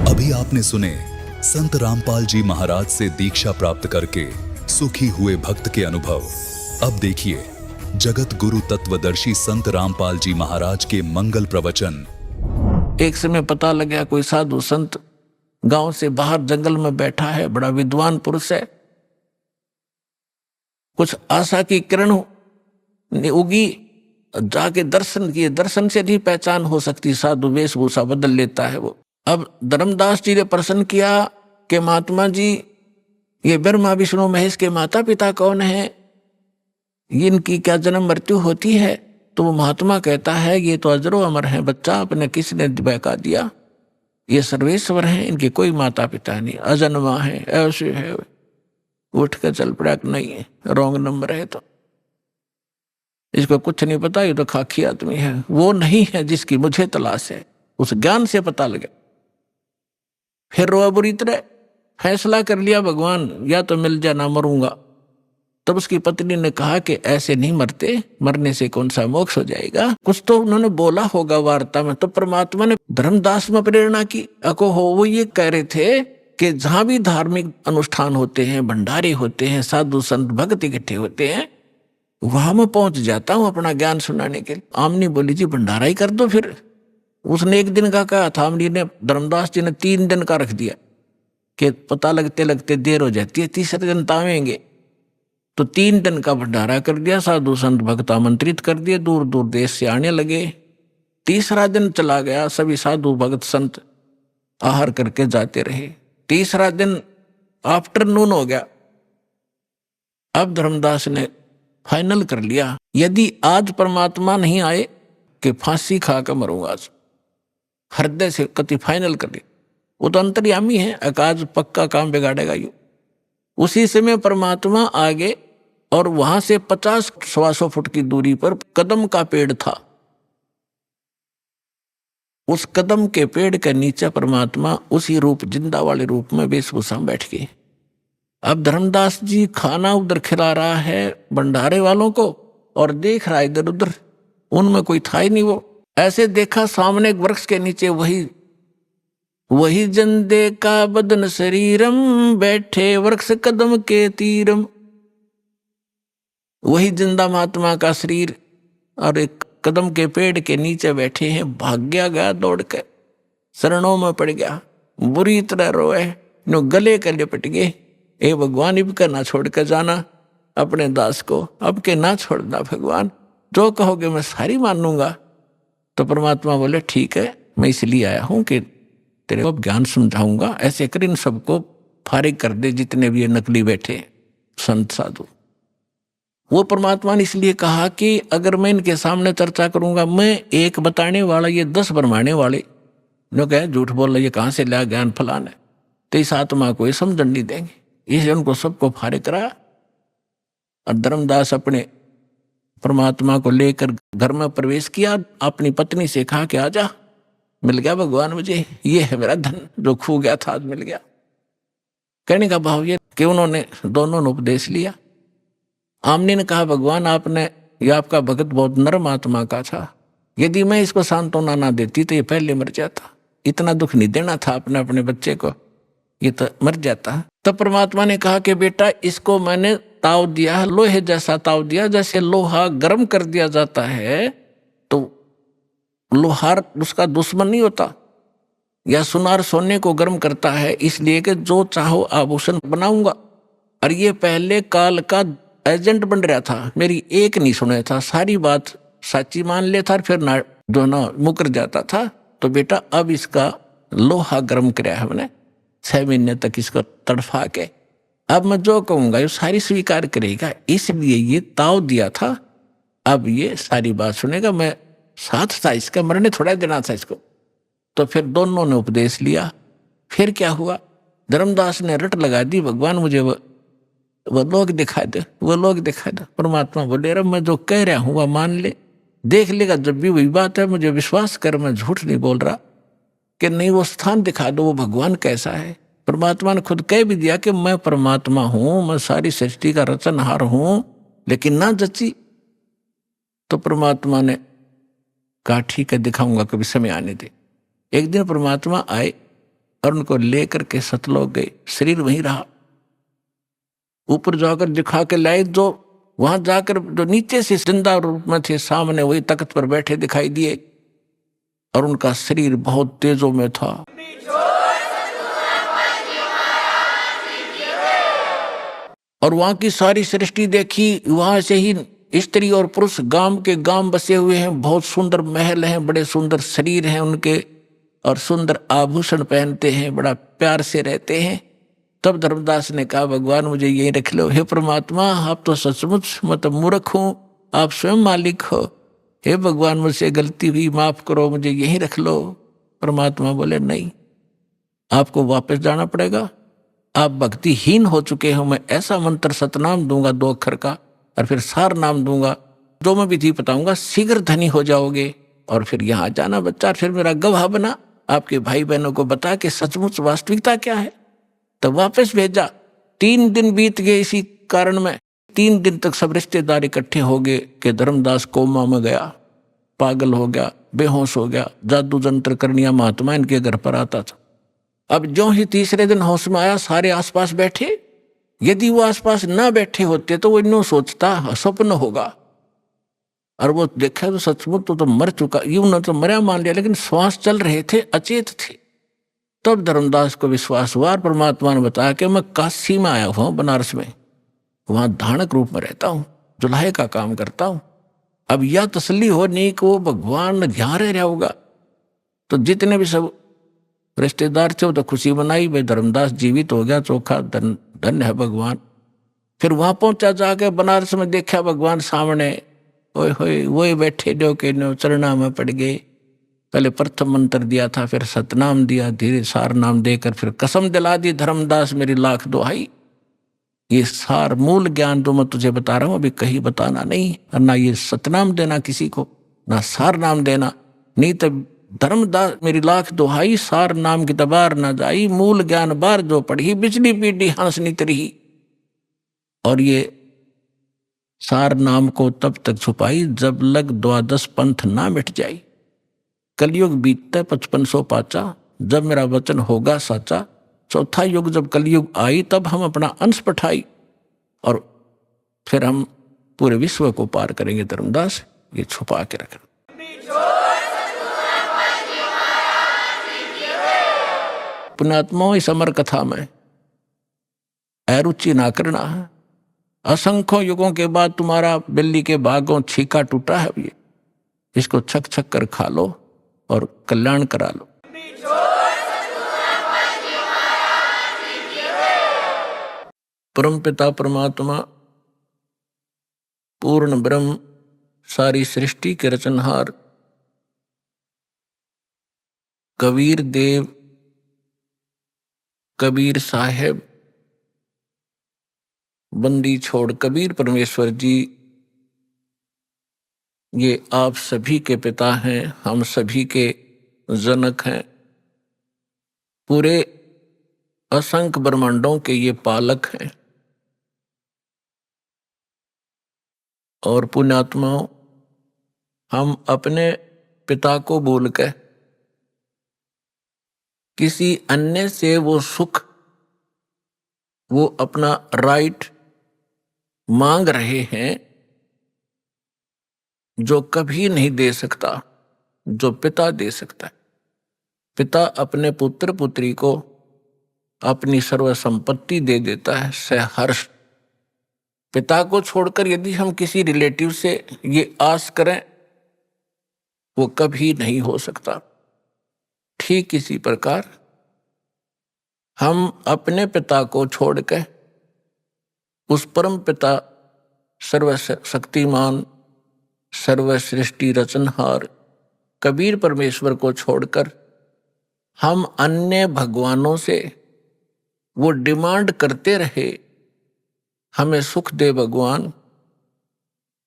अभी आपने सुने संत रामपाल जी महाराज से दीक्षा प्राप्त करके सुखी हुए भक्त के अनुभव। अब देखिए जगत गुरु तत्वदर्शी संत रामपाल जी महाराज के मंगल प्रवचन। एक समय पता लगा कोई साधु संत गांव से बाहर जंगल में बैठा है, बड़ा विद्वान पुरुष है। कुछ आशा की किरण उगी, जाके दर्शन किए, दर्शन से नहीं पहचान हो सकती, साधु वेशभूषा बदल लेता है वो। अब धर्मदास जी ने प्रश्न किया कि महात्मा जी, ये ब्रह्मा विष्णु महेश के माता पिता कौन है, इनकी क्या जन्म मृत्यु होती है? तो वो महात्मा कहता है ये तो अजरो अमर है बच्चा, अपने किसने बहका दिया, ये सर्वेश्वर हैं, इनके कोई माता पिता नहीं, अजन्मा है, ऐसे है। उठ कर चल पड़ा, नहीं है, रॉन्ग नंबर है, तो इसको कुछ नहीं पता, ये तो खाकी आदमी है। वो नहीं है जिसकी मुझे तलाश है, उस ज्ञान से पता लगा। फिर रोआ बुरी तरह, फैसला कर लिया भगवान या तो मिल जा ना मरूंगा। तब उसकी पत्नी ने कहा कि ऐसे नहीं मरते, मरने से कौन सा मोक्ष हो जाएगा। कुछ तो उन्होंने बोला होगा वार्ता में, तो परमात्मा ने धर्मदास में प्रेरणा की। अको हो वो ये कह रहे थे कि जहां भी धार्मिक अनुष्ठान होते हैं, भंडारे होते हैं, साधु संत भक्त इकट्ठे होते हैं, वहां मैं पहुंच जाता हूं अपना ज्ञान सुनाने के लिए। आमनी बोली जी भंडारा ही कर दो। फिर उसने 1 दिन का कहा था, आमनी ने, धर्मदास जी ने 3 दिन का रख दिया कि पता लगते लगते देर हो जाती है, तीसरे दिन तावेंगे। तो 3 दिन का भंडारा कर दिया, साधु संत भक्त आमंत्रित कर दिए, दूर दूर देश से आने लगे। तीसरा दिन चला गया, सभी साधु भक्त संत आहार करके जाते रहे। तीसरा दिन आफ्टरनून हो गया। अब धर्मदास ने फाइनल कर लिया, यदि आज परमात्मा नहीं आए कि फांसी खा कर मरूंगा आज। हृदय से कति फाइनल कर लिया। वो तो अंतर्यामी है, आज पक्का काम बिगाड़ेगा यू। उसी समय परमात्मा आगे और वहां से 50-125 फुट की दूरी पर कदम का पेड़ था। उस कदम के पेड़ के नीचे परमात्मा उसी रूप, जिंदा वाले रूप में वेशभूषा में बैठ गए। अब धर्मदास जी खाना उधर खिला रहा है भंडारे वालों को और देख रहा है इधर उधर, उनमें कोई था ही नहीं। वो ऐसे देखा सामने एक वृक्ष के नीचे वही जंदे का बदन शरीरम, बैठे वृक्ष कदम के तीरम। वही जिंदा महात्मा का शरीर और एक कदम के पेड़ के नीचे बैठे हैं। भाग्या गया दौड़ के, शरणों में पड़ गया, बुरी तरह रोए, नो गले के लिपट गए। ए भगवान, इब का ना छोड़ के जाना अपने दास को, अब के ना छोड़ना भगवान, जो कहोगे मैं सारी मानूंगा। तो परमात्मा बोले ठीक है, मैं इसलिए आया हूं कि तेरे को ज्ञान समझाऊंगा, ऐसे कर इन सबको फारिग कर दे जितने भी ये नकली बैठे संत साधु। वो परमात्मा ने इसलिए कहा कि अगर मैं इनके सामने चर्चा करूंगा, मैं एक बताने वाला, ये 10 भरमाने वाले जो कहे झूठ बोल रहे, ये कहाँ से लिया ज्ञान फलाना, तो इस आत्मा को ये समझन नहीं देंगे। इसलिए उनको सबको फारिग कराया। और धर्मदास अपने परमात्मा को लेकर घर में प्रवेश किया। अपनी पत्नी से कहा कि आजा, मिल गया भगवान मुझे, ये है मेरा धन जो खो गया था, आज मिल गया। कहने का भाव ये कि उन्होंने दोनों ने उपदेश लिया। आमनी ने कहा भगवान, आपने, ये आपका भगत बहुत नरम आत्मा का था, यदि मैं इसको सांत्वना ना देती तो ये पहले मर जाता। इतना दुख नहीं देना था अपने बच्चे को, ये तो मर जाता। तब परमात्मा ने कहा कि बेटा, इसको मैंने ताव दिया, लोहे जैसा ताव दिया। जैसे लोहा गर्म कर दिया जाता है तो लोहार उसका दुश्मन नहीं होता, या सुनार सोने को गर्म करता है, इसलिए कि जो चाहो आभूषण बनाऊंगा। और ये पहले काल का एजेंट बन रहा था, मेरी एक नहीं सुने था, सारी बात सच्ची मान लेता, फिर ना जो ना मुकर जाता था। तो बेटा, अब इसका लोहा गर्म कराया हमने 6 महीने तक, इसको तड़फा के, अब मैं जो कहूंगा ये सारी स्वीकार करेगा, इसलिए ये ताव दिया था। अब ये सारी बात सुनेगा, मैं साथ था इसका, मरने थोड़ा देना था इसको। तो फिर दोनों ने उपदेश लिया। फिर क्या हुआ, धर्मदास ने रट लगा दी, भगवान मुझे वो लोग दिखा दे, वो लोग दिखा दे। परमात्मा बोले, अरे मैं जो कह रहा हूँ वह मान ले, देख लेगा जब भी वही बात है, मुझे विश्वास कर, मैं झूठ नहीं बोल रहा। कि नहीं, वो स्थान दिखा दो, वो भगवान कैसा है। परमात्मा ने खुद कह भी दिया कि मैं परमात्मा हूं, मैं सारी सृष्टि का रचनहार हूं, लेकिन ना जची। तो परमात्मा ने कहा ठीक है, दिखाऊंगा, कभी समय आने दे। एक दिन परमात्मा आए और उनको लेकर के सतलोक गए, शरीर वहीं रहा। ऊपर जाकर दिखा के लाए, जो वहां जाकर जो नीचे से जिंदा रूप में थे, सामने वही तख्त पर बैठे दिखाई दिए, और उनका शरीर बहुत तेजों में था। और वहां की सारी सृष्टि देखी, वहां से ही स्त्री और पुरुष गांव के गांव बसे हुए हैं, बहुत सुंदर महल हैं, बड़े सुंदर शरीर हैं उनके, और सुंदर आभूषण पहनते हैं, बड़ा प्यार से रहते हैं। तब धर्मदास ने कहा, भगवान मुझे यही रख लो। हे परमात्मा, आप तो सचमुच मतलब मूर्ख हूं, आप स्वयं मालिक हो। हे भगवान, मुझसे गलती हुई, माफ करो, मुझे यहीं रख लो। परमात्मा बोले, नहीं, आपको वापस जाना पड़ेगा, आप भक्तिहीन हो चुके हो। मैं ऐसा मंत्र सतनाम दूंगा 2 अक्षर का, और फिर सार नाम दूंगा, जो मैं विधि बताऊंगा, शीघ्र धनी हो जाओगे। और फिर यहाँ जाना बच्चा, फिर मेरा गवाह बना, आपके भाई बहनों को बता के सचमुच वास्तविकता क्या है। तो वापस भेजा। 3 दिन बीत गए इसी कारण में। 3 दिन तक सब रिश्तेदार इकट्ठे हो गए कि धर्मदास कोमा में गया, पागल हो गया, बेहोश हो गया, जादू जंत्र करनिया महात्मा इनके घर पर आता था। अब जो ही तीसरे दिन होश में आया, सारे आसपास बैठे। यदि वो आसपास ना बैठे होते तो वो यूं सोचता स्वप्न होगा, और वो देखा तो सचमुच तो मर चुका, यूं न तो मरा मान लिया, लेकिन श्वास चल रहे थे, अचेत थे। तब धर्मदास को विश्वास हुआ। परमात्मा ने बताया कि मैं काशी में आया हुआ हूं, बनारस में, वहां धानक रूप में रहता हूं, जुल्हे का काम करता हूं। अब यह तसल्ली हो नहीं कि वो भगवान यहाँ रह रहा होगा। तो जितने भी सब रिश्तेदार थे वो तो खुशी मनाई, भाई धर्मदास जीवित हो गया, चोखा धन्य है भगवान। फिर वहां पहुंचा, जाके बनारस में देखा भगवान सामने, ओए होए वही बैठे जो के नो चरणा में पड़ गए। पहले प्रथम मंत्र दिया था, फिर सतनाम दिया, धीरे सार नाम देकर फिर कसम दिला दी, धर्मदास मेरी लाख दुहाई, ये सार मूल ज्ञान जो मैं तुझे बता रहा हूं अभी कहीं बताना नहीं, और ना ये सतनाम देना किसी को, ना सार नाम देना, नहीं तो धर्मदास मेरी लाख दुहाई, सार नाम की तबार न जाई, मूल ज्ञान बार जो पढ़ी, बिजली पीढ़ी हंसनी तरही। और ये सार नाम को तब तक छुपाई जब लग द्वादश पंथ ना मिट जाई। कलयुग बीतता 5500 पाचा, जब मेरा वचन होगा साचा। चौथा युग जब कलयुग आई तब हम अपना अंश पठाई, और फिर हम पूरे विश्व को पार करेंगे। धर्मदास ये छुपा के रख। पुण्यात्माओं, इस अमर कथा में अरुचि ना करना है। असंख्यों युगों के बाद तुम्हारा बिल्ली के भागों छीका टूटा है, ये इसको छक छक कर खा लो और कल्याण करा लो। परम पिता परमात्मा पूर्ण ब्रह्म सारी सृष्टि के रचनहार कबीर देव कबीर साहेब बंदी छोड़ कबीर परमेश्वर जी, ये आप सभी के पिता हैं, हम सभी के जनक हैं, पूरे असंख्य ब्रह्मांडों के ये पालक हैं। और पुण्यात्माओं, हम अपने पिता को भूल कर किसी अन्य से वो सुख, वो अपना राइट मांग रहे हैं जो कभी नहीं दे सकता, जो पिता दे सकता है। पिता अपने पुत्र पुत्री को अपनी सर्व संपत्ति दे देता है सहर्ष। पिता को छोड़कर यदि हम किसी रिलेटिव से ये आस करें, वो कभी नहीं हो सकता। ठीक इसी प्रकार हम अपने पिता को छोड़कर उस परम पिता सर्वशक्तिमान सर्वसृष्टि रचनहार कबीर परमेश्वर को छोड़कर हम अन्य भगवानों से वो डिमांड करते रहे, हमें सुख दे भगवान,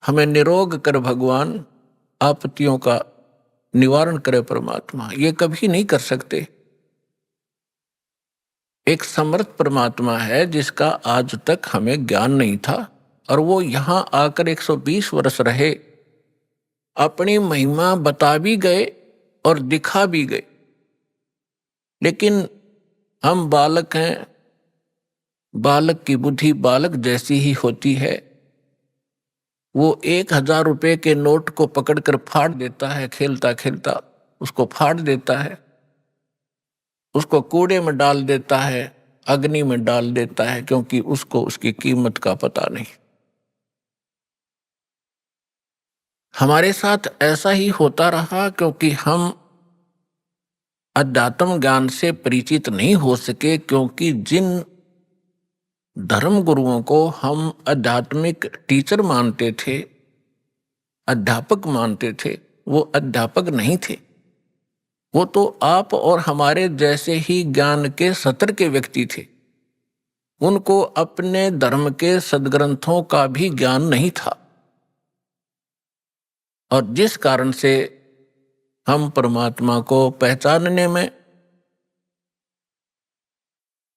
हमें निरोग कर भगवान, आपत्तियों का निवारण करे परमात्मा, ये कभी नहीं कर सकते। एक समर्थ परमात्मा है जिसका आज तक हमें ज्ञान नहीं था, और वो यहां आकर 120 वर्ष रहे, अपनी महिमा बता भी गए और दिखा भी गए। लेकिन हम बालक हैं, बालक की बुद्धि बालक जैसी ही होती है। वो 1000 रुपए के नोट को पकड़कर फाड़ देता है, खेलता खेलता उसको फाड़ देता है, उसको कूड़े में डाल देता है, अग्नि में डाल देता है, क्योंकि उसको उसकी कीमत का पता नहीं। हमारे साथ ऐसा ही होता रहा, क्योंकि हम अध्यात्म ज्ञान से परिचित नहीं हो सके, क्योंकि जिन धर्म गुरुओं को हम आध्यात्मिक टीचर मानते थे, अध्यापक मानते थे, वो अध्यापक नहीं थे। वो तो आप और हमारे जैसे ही ज्ञान के सतर के व्यक्ति थे। उनको अपने धर्म के सदग्रंथों का भी ज्ञान नहीं था, और जिस कारण से हम परमात्मा को पहचानने में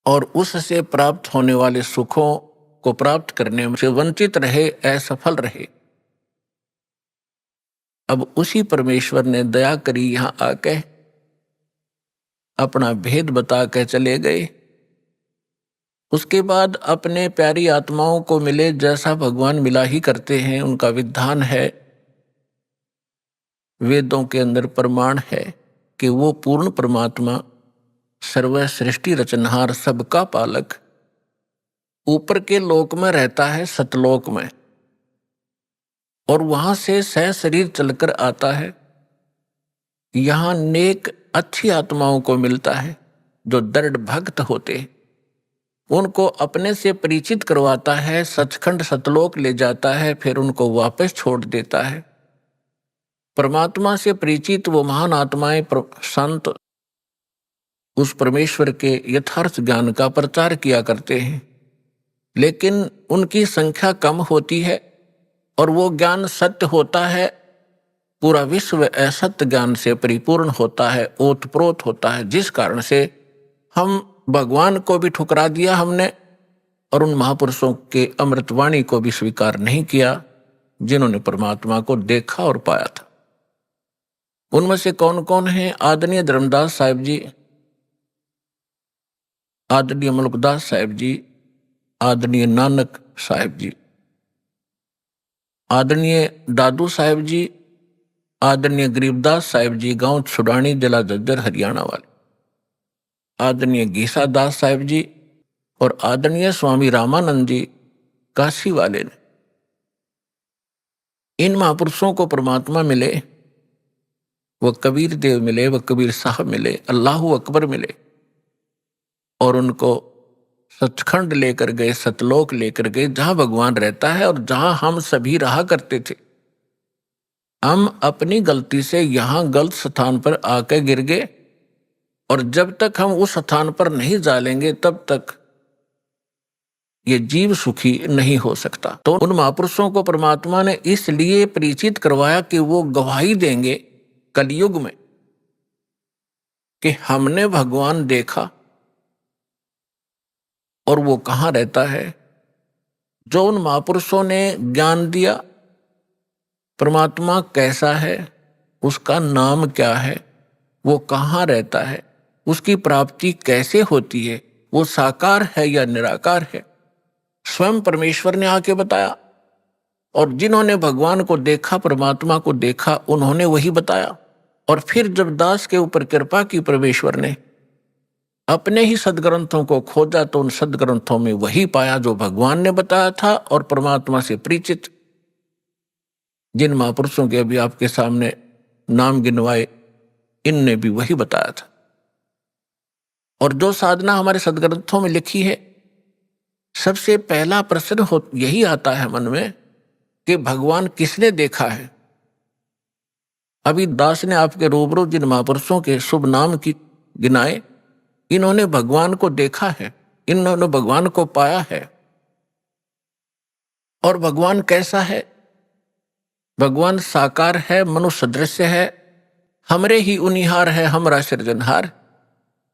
और उससे प्राप्त होने वाले सुखों को प्राप्त करने से वंचित रहे, असफल रहे। अब उसी परमेश्वर ने दया करी, यहां आके अपना भेद बता के चले गए। उसके बाद अपने प्यारी आत्माओं को मिले, जैसा भगवान मिला ही करते हैं, उनका विधान है, वेदों के अंदर प्रमाण है कि वो पूर्ण परमात्मा सर्व सृष्टि रचनहार सबका पालक ऊपर के लोक में रहता है, सतलोक में, और वहां से सह शरीर चलकर आता है यहाँ नेक अच्छी आत्माओं को मिलता है जो दृढ़ भक्त होते हैं, उनको अपने से परिचित करवाता है, सचखंड सतलोक ले जाता है, फिर उनको वापस छोड़ देता है। परमात्मा से परिचित वो महान आत्माएं संत उस परमेश्वर के यथार्थ ज्ञान का प्रचार किया करते हैं, लेकिन उनकी संख्या कम होती है और वो ज्ञान सत्य होता है। पूरा विश्व असत्य ज्ञान से परिपूर्ण होता है, ओतप्रोत होता है, जिस कारण से हम भगवान को भी ठुकरा दिया हमने और उन महापुरुषों के अमृतवाणी को भी स्वीकार नहीं किया जिन्होंने परमात्मा को देखा और पाया था। उनमें से कौन कौन है? आदरणीय धर्मदास साहिब जी, आदरणीय मुल्कदास साहिब जी, आदरणीय नानक साहिब जी, आदरणीय दादू साहिब जी, आदरणीय गरीबदास साहिब जी, गांव छुड़ानी, जिला झज्जर, हरियाणा वाले, आदरणीय गीसा दास साहिब जी और आदरणीय स्वामी रामानंद जी, काशी वाले ने। इन महापुरुषों को परमात्मा मिले, वह कबीर देव मिले, वह कबीर साहब मिले, अल्लाहू अकबर मिले और उनको सचखंड लेकर गए, सतलोक लेकर गए, जहां भगवान रहता है और जहां हम सभी रहा करते थे। हम अपनी गलती से यहां गलत स्थान पर आके गिर गए और जब तक हम उस स्थान पर नहीं जालेंगे तब तक ये जीव सुखी नहीं हो सकता। तो उन महापुरुषों को परमात्मा ने इसलिए परिचित करवाया कि वो गवाही देंगे कलयुग में कि हमने भगवान देखा और वो कहाँ रहता है। जो उन महापुरुषों ने ज्ञान दिया, परमात्मा कैसा है, उसका नाम क्या है, वो कहाँ रहता है, उसकी प्राप्ति कैसे होती है, वो साकार है या निराकार है, स्वयं परमेश्वर ने आके बताया। और जिन्होंने भगवान को देखा, परमात्मा को देखा, उन्होंने वही बताया। और फिर जब दास के ऊपर कृपा की परमेश्वर ने अपने ही सदग्रंथों को खोजा तो उन सदग्रंथों में वही पाया जो भगवान ने बताया था। और परमात्मा से परिचित जिन महापुरुषों के अभी आपके सामने नाम गिनवाए, इनने भी वही बताया था। और जो साधना हमारे सदग्रंथों में लिखी है, सबसे पहला प्रश्न यही आता है मन में कि भगवान किसने देखा है। अभी दास ने आपके रूबरू जिन महापुरुषों के शुभ नाम की गिनाए, इन्होंने भगवान को देखा है, इन्होंने भगवान को पाया है। और भगवान कैसा है? भगवान साकार है, मनुष्य दृश्य है, हमरे ही उनिहार है, हमारा सृजनहार।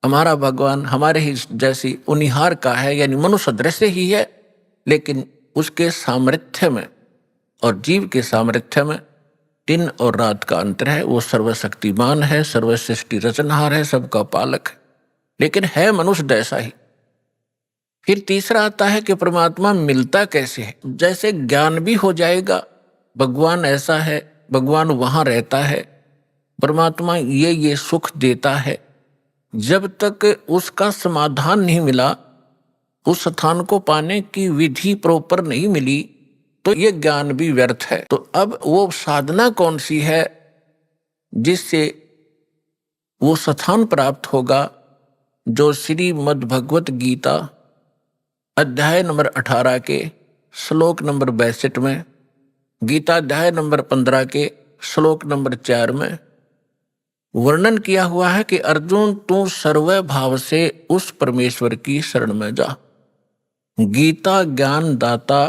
हमारा भगवान हमारे ही जैसी उनिहार का है, यानी मनुष्य दृश्य ही है, लेकिन उसके सामर्थ्य में और जीव के सामर्थ्य में दिन और रात का अंतर है। वो सर्वशक्तिमान है, सर्वसृष्टि रचनहार है, सबका पालक है, लेकिन है मनुष्य जैसा ही। फिर तीसरा आता है कि परमात्मा मिलता कैसे है। जैसे ज्ञान भी हो जाएगा, भगवान ऐसा है, भगवान वहां रहता है, परमात्मा ये सुख देता है, जब तक उसका समाधान नहीं मिला, उस स्थान को पाने की विधि प्रॉपर नहीं मिली, तो ये ज्ञान भी व्यर्थ है। तो अब वो साधना कौन सी है जिससे वो स्थान प्राप्त होगा, जो श्रीमद् भगवत गीता अध्याय नंबर 18 के श्लोक नंबर 62 में, गीता अध्याय नंबर 15 के श्लोक नंबर 4 में वर्णन किया हुआ है कि अर्जुन तू सर्व भाव से उस परमेश्वर की शरण में जा। गीता ज्ञान दाता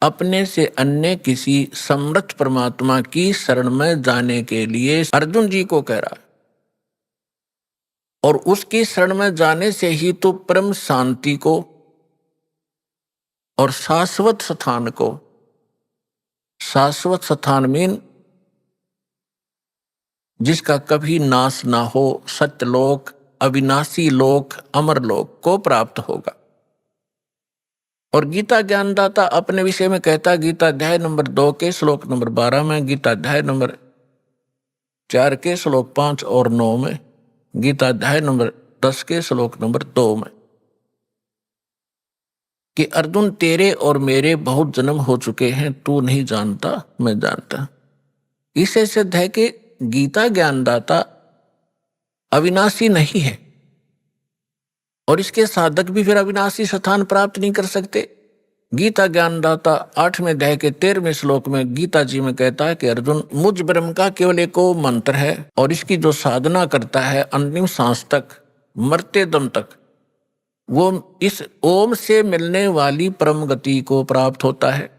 अपने से अन्य किसी समर्थ परमात्मा की शरण में जाने के लिए अर्जुन जी को कह रहा है। और उसकी शरण में जाने से ही तो परम शांति को और शाश्वत स्थान को, शाश्वत स्थान मीन जिसका कभी नाश ना हो, सत्यलोक, अविनाशी लोक, अमर लोक को प्राप्त होगा। और गीता ज्ञानदाता अपने विषय में कहता है, गीता अध्याय नंबर 2 के श्लोक नंबर 12 में, गीता अध्याय नंबर 4 के श्लोक 5 और 9 में, गीता अध्याय नंबर 10 के श्लोक नंबर 2 में, कि अर्जुन तेरे और मेरे बहुत जन्म हो चुके हैं, तू नहीं जानता, मैं जानता। इससे सिद्ध है कि गीता ज्ञानदाता अविनाशी नहीं है, और इसके साधक भी फिर अविनाशी स्थान प्राप्त नहीं कर सकते। गीता ज्ञानदाता 8वें अध्याय के 13वें श्लोक में गीता जी में कहता है कि अर्जुन, मुझ ब्रह्म का केवल एक ओम मंत्र है, और इसकी जो साधना करता है अंतिम सांस तक, मरते दम तक, वो इस ओम से मिलने वाली परम गति को प्राप्त होता है।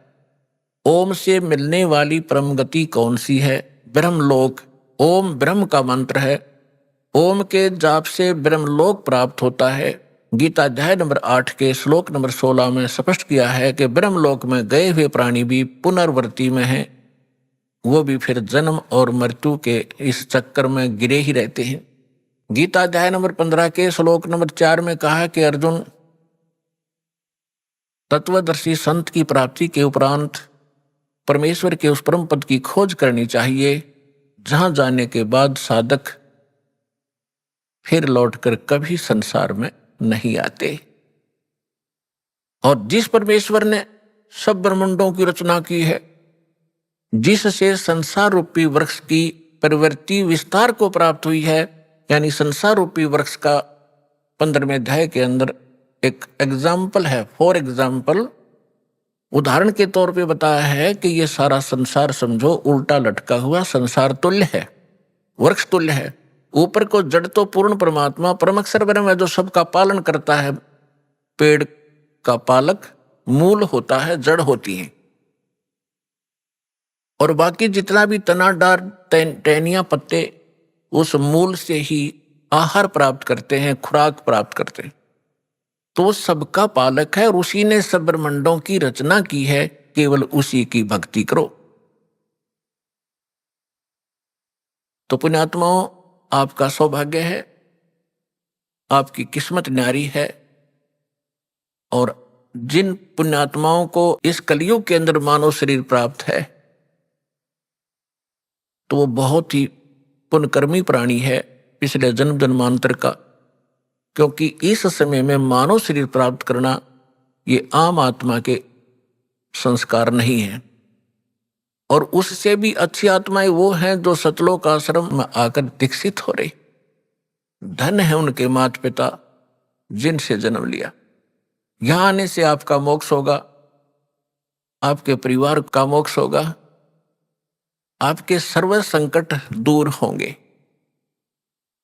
ओम से मिलने वाली परम गति कौन सी है? ब्रह्मलोक। ओम ब्रह्म का मंत्र है। ओम के जाप से ब्रह्मलोक प्राप्त होता है। गीता अध्याय नंबर 8 के श्लोक नंबर 16 में स्पष्ट किया है कि ब्रह्मलोक में गए हुए प्राणी भी पुनर्वृत्ति में हैं, वो भी फिर जन्म और मृत्यु के इस चक्कर में गिरे ही रहते हैं। गीता अध्याय नंबर 15 के श्लोक नंबर 4 में कहा कि अर्जुन, तत्वदर्शी संत की प्राप्ति के उपरांत परमेश्वर के उस परम पद की खोज करनी चाहिए, जहां जाने के बाद साधक फिर लौटकर कभी संसार में नहीं आते। और जिस परमेश्वर ने सब ब्रह्मांडों की रचना की है, जिससे संसार रूपी वृक्ष की प्रवृत्ति विस्तार को प्राप्त हुई है, यानी संसार रूपी वृक्ष का 15वें अध्याय के अंदर एक एग्जाम्पल है। फॉर एग्जाम्पल, उदाहरण के तौर पे बताया है कि ये सारा संसार समझो उल्टा लटका हुआ संसार तुल्य है, वृक्ष तुल्य है। ऊपर को जड़ तो पूर्ण परमात्मा परम अक्षर ब्रह्म है, जो सबका पालन करता है। पेड़ का पालक मूल होता है, जड़ होती है, और बाकी जितना भी तना डार टहनियां पत्ते उस मूल से ही आहार प्राप्त करते हैं, खुराक प्राप्त करते हैं। तो सबका पालक है और उसी ने सब ब्रह्मांडों की रचना की है, केवल उसी की भक्ति करो। तो पुण्यात्माओं, आपका सौभाग्य है, आपकी किस्मत न्यारी है, और जिन पुण्यात्माओं को इस कलयुग के अंदर मानव शरीर प्राप्त है, तो वो बहुत ही पुण्यकर्मी प्राणी है पिछले जन्म जन्मांतर का, क्योंकि इस समय में मानव शरीर प्राप्त करना ये आम आत्मा के संस्कार नहीं है। और उससे भी अच्छी आत्माएं वो हैं जो सतलोक आश्रम में आकर दीक्षित हो रही। धन है उनके माता पिता जिनसे जन्म लिया। यहां आने से आपका मोक्ष होगा, आपके परिवार का मोक्ष होगा, आपके सर्व संकट दूर होंगे।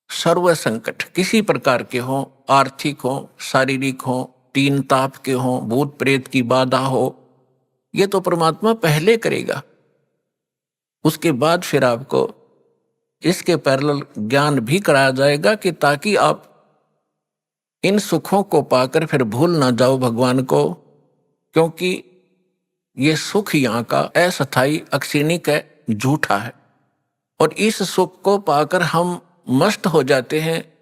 सर्व संकट किसी प्रकार के हों, आर्थिक हों, शारीरिक हों, तीन ताप के हों, भूत प्रेत की बाधा हो, ये तो परमात्मा पहले करेगा। उसके बाद फिर आपको इसके पैरेलल ज्ञान भी कराया जाएगा कि ताकि आप इन सुखों को पाकर फिर भूल ना जाओ भगवान को, क्योंकि ये सुख यहाँ का अस्थायी अक्षणिक है, झूठा है। और इस सुख को पाकर हम मस्त हो जाते हैं,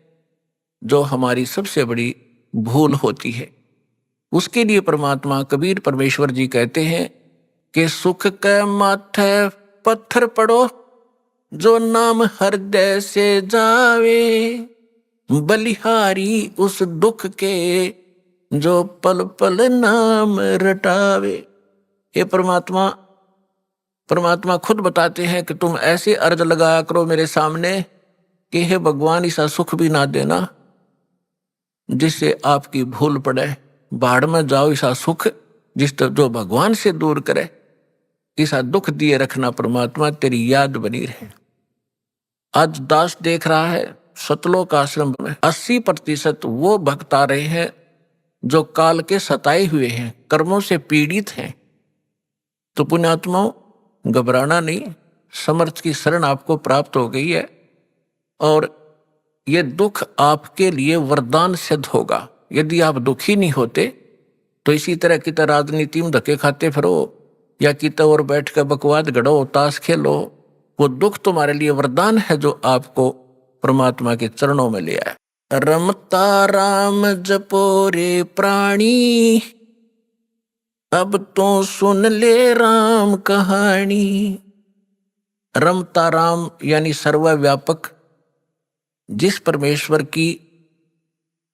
जो हमारी सबसे बड़ी भूल होती है। उसके लिए परमात्मा कबीर परमेश्वर जी कहते हैं कि सुख के माथे पत्थर पड़ो, जो नाम हृदय से जावे, बलिहारी उस दुख के जो पल पल नाम रटावे। ये परमात्मा खुद बताते हैं कि तुम ऐसे अर्ज लगाया करो मेरे सामने कि हे भगवान, ऐसा सुख भी ना देना जिससे आपकी भूल पड़े, बाढ़ में जाओ ऐसा सुख जो भगवान से दूर करे, ऐसा दुख दिए रखना परमात्मा, तेरी याद बनी रहे। आज दास देख रहा है सतलोक आश्रम में 80% वो भक्त आ रहे हैं जो काल के सताए हुए हैं, कर्मों से पीड़ित हैं। तो पुण्यात्माओं, घबराना नहीं, समर्थ की शरण आपको प्राप्त हो गई है, और ये दुख आपके लिए वरदान सिद्ध होगा। यदि आप दुखी नहीं होते तो इसी तरह की तरह राजनीति में धक्के खाते फिरो, या कित और बैठ कर बकवाद गढ़ो, ताश खेलो, वो दुख तुम्हारे लिए वरदान है जो आपको परमात्मा के चरणों में ले आए। रमता राम जपो रे प्राणी, अब तो सुन ले राम कहानी। रमता राम यानी सर्वव्यापक, जिस परमेश्वर की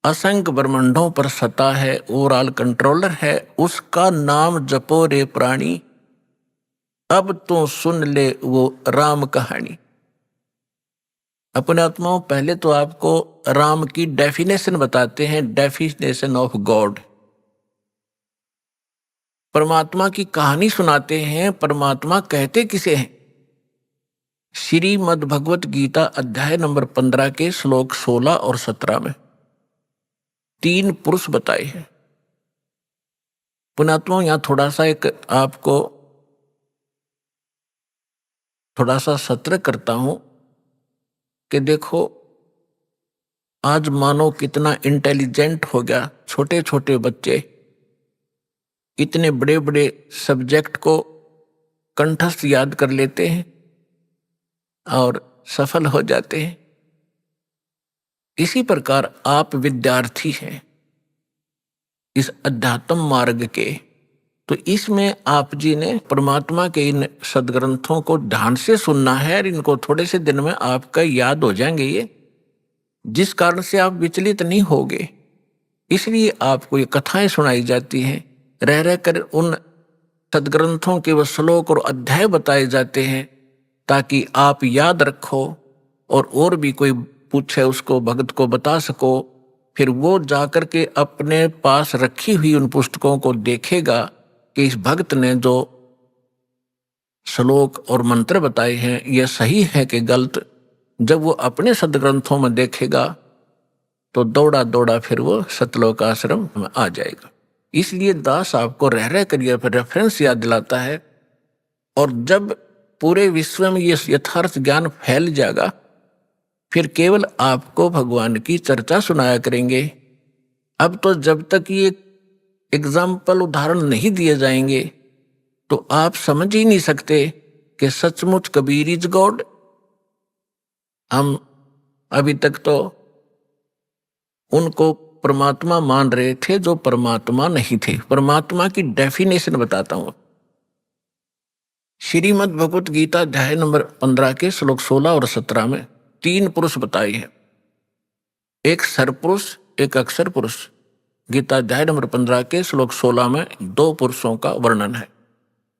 असंख्य ब्रह्मांडों पर सत्ता है, ओवरऑल कंट्रोलर है, उसका नाम जपो रे प्राणी, अब तो सुन ले वो राम कहानी। अपने आत्माओं, पहले तो आपको राम की डेफिनेशन बताते हैं, डेफिनेशन ऑफ गॉड। परमात्मा की कहानी सुनाते हैं, परमात्मा कहते किसे हैं। श्रीमद् भगवत गीता अध्याय नंबर 15 के श्लोक 16 और 17 में 3 पुरुष बताए हैं। पुण्यात्माओं, यहां थोड़ा सा एक आपको थोड़ा सा सतर्क करता हूं कि देखो, आज मानो कितना इंटेलिजेंट हो गया, छोटे छोटे बच्चे इतने बड़े बड़े सब्जेक्ट को कंठस्थ याद कर लेते हैं और सफल हो जाते हैं। इसी प्रकार आप विद्यार्थी हैं इस अध्यात्म मार्ग के, तो इसमें आप जी ने परमात्मा के इन सदग्रंथों को ध्यान से सुनना है और इनको थोड़े से दिन में आपका याद हो जाएंगे ये, जिस कारण से आप विचलित नहीं होगे। इसलिए आपको ये कथाएं सुनाई जाती हैं, रह रह कर उन सदग्रंथों के वो श्लोक और अध्याय बताए जाते हैं ताकि आप याद रखो और भी कोई पूछे उसको भगत को बता सको। फिर वो जाकर के अपने पास रखी हुई उन पुस्तकों को देखेगा कि इस भक्त ने जो श्लोक और मंत्र बताए हैं ये सही है कि गलत। जब वो अपने सदग्रंथों में देखेगा तो दौड़ा दौड़ा फिर वो सतलोक आश्रम में आ जाएगा। इसलिए दास आपको रह रह कर रेफरेंस याद दिलाता है, और जब पूरे विश्व में ये यथार्थ ज्ञान फैल जाएगा फिर केवल आपको भगवान की चर्चा सुनाया करेंगे। अब तो जब तक ये एग्जाम्पल उदाहरण नहीं दिए जाएंगे तो आप समझ ही नहीं सकते कि सचमुच कबीर इज गॉड। हम अभी तक तो उनको परमात्मा मान रहे थे जो परमात्मा नहीं थे। परमात्मा की डेफिनेशन बताता हूं। श्रीमद् भगवत गीता अध्याय नंबर 15 के श्लोक 16 और 17 में 3 पुरुष बताए हैं, एक सरपुरुष एक अक्षर पुरुष। गीता अध्याय नंबर 15 के श्लोक 16 में 2 पुरुषों का वर्णन है,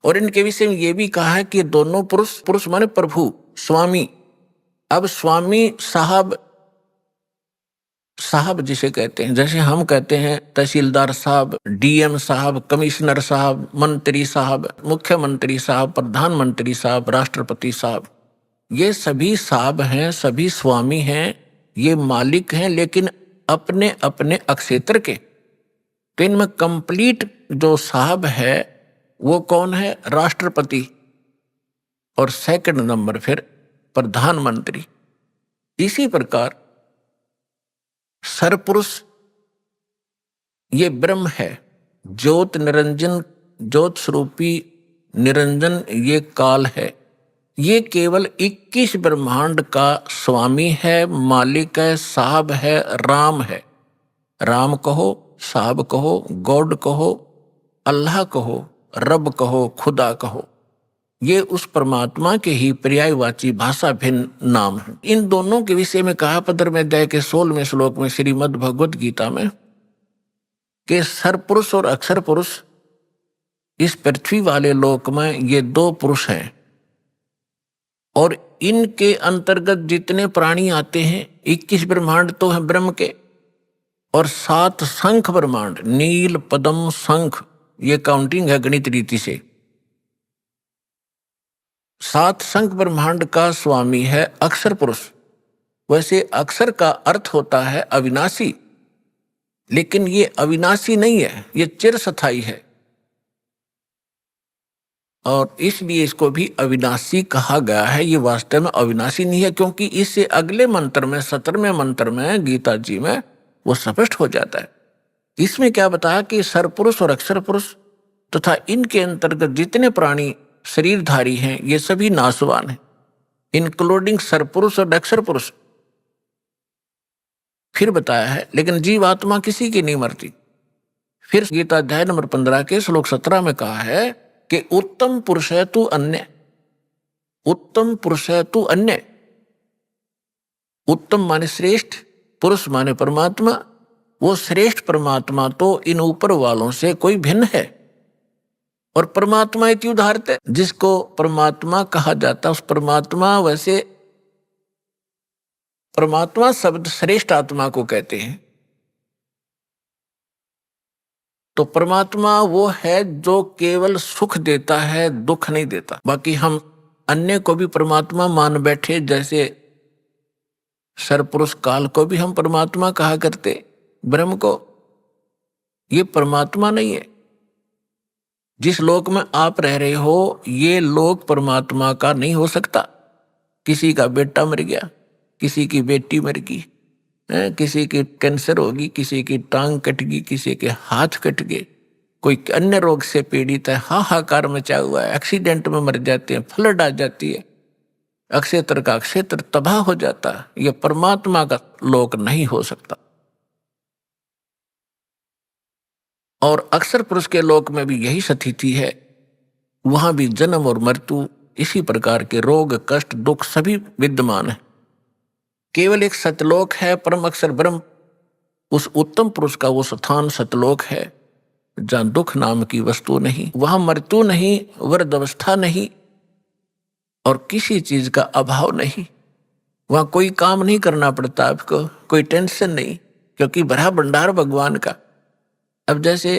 और इनके विषय में यह भी कहा है कि दोनों पुरुष, पुरुष माने प्रभु, स्वामी। अब स्वामी साहब जिसे कहते हैं, जैसे हम कहते हैं तहसीलदार साहब, डीएम साहब, कमिश्नर साहब, मंत्री साहब, मुख्यमंत्री साहब, प्रधानमंत्री साहब, राष्ट्रपति साहब, ये सभी साहब हैं, सभी स्वामी हैं, ये मालिक हैं, लेकिन अपने अपने अक्षेत्र के। तो इनमें कंप्लीट जो साहब है वो कौन है? राष्ट्रपति, और सेकंड नंबर फिर प्रधानमंत्री। इसी प्रकार सरपुरुष ये ब्रह्म है, ज्योत निरंजन, ज्योत स्वरूपी निरंजन ये काल है। ये केवल 21 ब्रह्मांड का स्वामी है, मालिक है, साहब है, राम है। राम कहो, साहब कहो, गॉड कहो, अल्लाह कहो, रब कहो, खुदा कहो, ये उस परमात्मा के ही पर्यायवाची भाषा भिन्न नाम है। इन दोनों के विषय में कहा 15वें अध्याय के 16वें श्लोक में श्रीमद् भगवत गीता में कि सरपुरुष और अक्षर पुरुष इस पृथ्वी वाले लोक में ये 2 पुरुष हैं, और इनके अंतर्गत जितने प्राणी आते हैं 21 ब्रह्मांड तो हैं ब्रह्म के, और 7 शंख ब्रह्मांड, नील, पद्म, शंख, ये काउंटिंग है गणित रीति से। 7 शंख ब्रह्मांड का स्वामी है अक्षर पुरुष। वैसे अक्षर का अर्थ होता है अविनाशी, लेकिन ये अविनाशी नहीं है, ये चिरस्थायी है, और इसलिए इसको भी अविनाशी कहा गया है। ये वास्तव में अविनाशी नहीं है, क्योंकि इससे अगले मंत्र में 17वें मंत्र में गीता जी में वो स्पष्ट हो जाता है। इसमें क्या बताया कि सरपुरुष और अक्षर पुरुष तथा इनके अंतर्गत जितने प्राणी शरीरधारी हैं ये सभी नाशवान हैं, इंक्लूडिंग सरपुरुष और अक्षर पुरुष। फिर बताया है लेकिन जीवात्मा किसी की नहीं मरती। फिर गीता अध्याय नंबर 15 के श्लोक 17 में कहा है कि उत्तम पुरुष है तू अन्य, उत्तम पुरुष है तू अन्य। उत्तम माने श्रेष्ठ, पुरुष माने परमात्मा। वो श्रेष्ठ परमात्मा तो इन ऊपर वालों से कोई भिन्न है, और परमात्मा इति उदाहरत है, जिसको परमात्मा कहा जाता है उस परमात्मा वैसे परमात्मा शब्द श्रेष्ठ आत्मा को कहते हैं। तो परमात्मा वो है जो केवल सुख देता है, दुख नहीं देता। बाकी हम अन्य को भी परमात्मा मान बैठे, जैसे सरपुरुष काल को भी हम परमात्मा कहा करते, ब्रह्म को। ये परमात्मा नहीं है। जिस लोक में आप रह रहे हो ये लोक परमात्मा का नहीं हो सकता। किसी का बेटा मर गया, किसी की बेटी मर गई, किसी की कैंसर होगी, किसी की टांग कट गई, किसी के हाथ कट गए, कोई अन्य रोग से पीड़ित है, हाहाकार मचा हुआ है, एक्सीडेंट में मर जाते हैं, फ्लड आ जाती है, अक्षेत्र का क्षेत्र तबाह हो जाता है। यह परमात्मा का लोक नहीं हो सकता। और अक्सर पुरुष के लोक में भी यही स्थिति है। वहां भी जन्म और मृत्यु, इसी प्रकार के रोग, कष्ट, दुख सभी विद्यमान है। केवल एक सतलोक है, परम अक्षर ब्रह्म, उस उत्तम पुरुष का वो स्थान सतलोक है जहां दुख नाम की वस्तु नहीं, वहां मृत्यु नहीं, वृद्ध अवस्था नहीं और किसी चीज का अभाव नहीं। वहां कोई काम नहीं करना पड़ता आपको, कोई टेंशन नहीं, क्योंकि भरा भंडार भगवान का। अब जैसे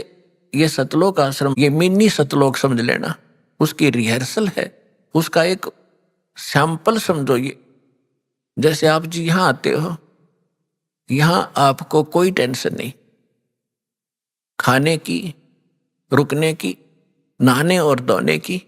ये सतलोक आश्रम, ये मिनी सतलोक समझ लेना, उसकी रिहर्सल है, उसका एक सैंपल समझो। ये जैसे आप जी यहां आते हो, यहां आपको कोई टेंशन नहीं, खाने की, रुकने की, नहाने और धोने की।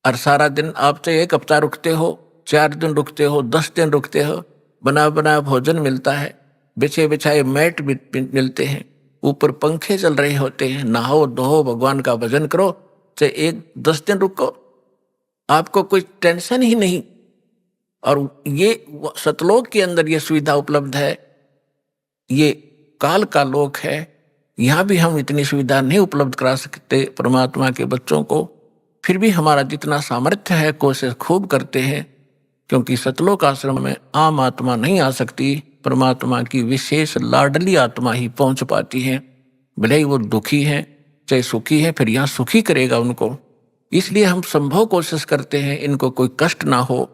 और सारा दिन आप तो 1 हफ्ता रुकते हो, 4 दिन रुकते हो, 10 दिन रुकते हो, बना बना भोजन मिलता है, बिछे बिछाए मैट भी मिलते हैं, ऊपर पंखे चल रहे होते हैं, नहाओ धो, भगवान का भजन करो, चाहे 10 दिन रुको, आपको कोई टेंशन ही नहीं। और ये सतलोक के अंदर ये सुविधा उपलब्ध है। ये काल का लोक है, यहाँ भी हम इतनी सुविधा नहीं उपलब्ध करा सकते परमात्मा के बच्चों को। फिर भी हमारा जितना सामर्थ्य है कोशिश खूब करते हैं, क्योंकि सतलोक आश्रम में आम आत्मा नहीं आ सकती, परमात्मा की विशेष लाडली आत्मा ही पहुंच पाती है। भले ही वो दुखी है चाहे सुखी है, फिर यहाँ सुखी करेगा उनको। इसलिए हम संभव कोशिश करते हैं इनको कोई कष्ट ना हो।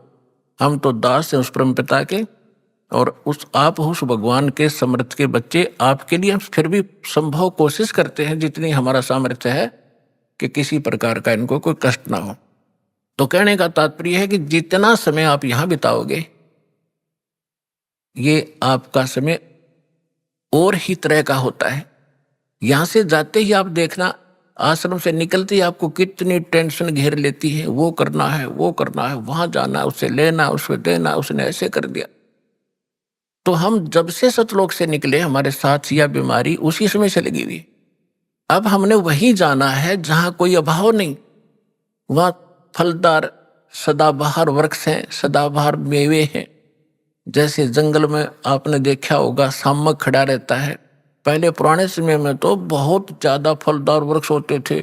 हम तो दास हैं उस परम पिता के, और आप उस भगवान के समर्थ के बच्चे, आपके लिए हम फिर भी संभव कोशिश करते हैं जितनी हमारा सामर्थ्य है कि किसी प्रकार का इनको कोई कष्ट ना हो। तो कहने का तात्पर्य है कि जितना समय आप यहाँ बिताओगे, ये आपका समय और ही तरह का होता है। यहाँ से जाते ही आप देखना, आश्रम से निकलते ही आपको कितनी टेंशन घेर लेती है, वो करना है, वो करना है, वहां जाना, उससे लेना, उससे देना, उसने ऐसे कर दिया। तो हम जब से सतलोक से निकले, हमारे साथ या बीमारी उसी समय से लगी हुई। अब हमने वहीं जाना है जहां कोई अभाव नहीं, वहां फलदार सदाबहार वृक्ष हैं, सदाबहार मेवे हैं। जैसे जंगल में आपने देखा होगा शामक खड़ा रहता है, पहले पुराने समय में तो बहुत ज्यादा फलदार वृक्ष होते थे।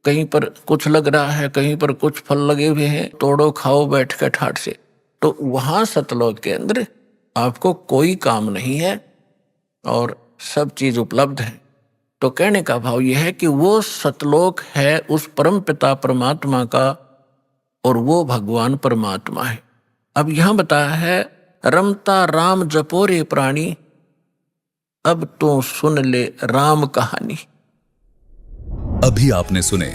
कहीं पर कुछ लग रहा है, कहीं पर कुछ फल लगे हुए हैं, तोड़ो खाओ बैठ के ठाट से। तो वहां सतलोक के अंदर आपको कोई काम नहीं है और सब चीज उपलब्ध है। तो कहने का भाव यह है कि वो सतलोक है उस परम पिता परमात्मा का, और वो भगवान परमात्मा है। अब यहां बताया है, रमता राम जपो रे प्राणी, अब तो सुन ले राम कहानी। अभी आपने सुने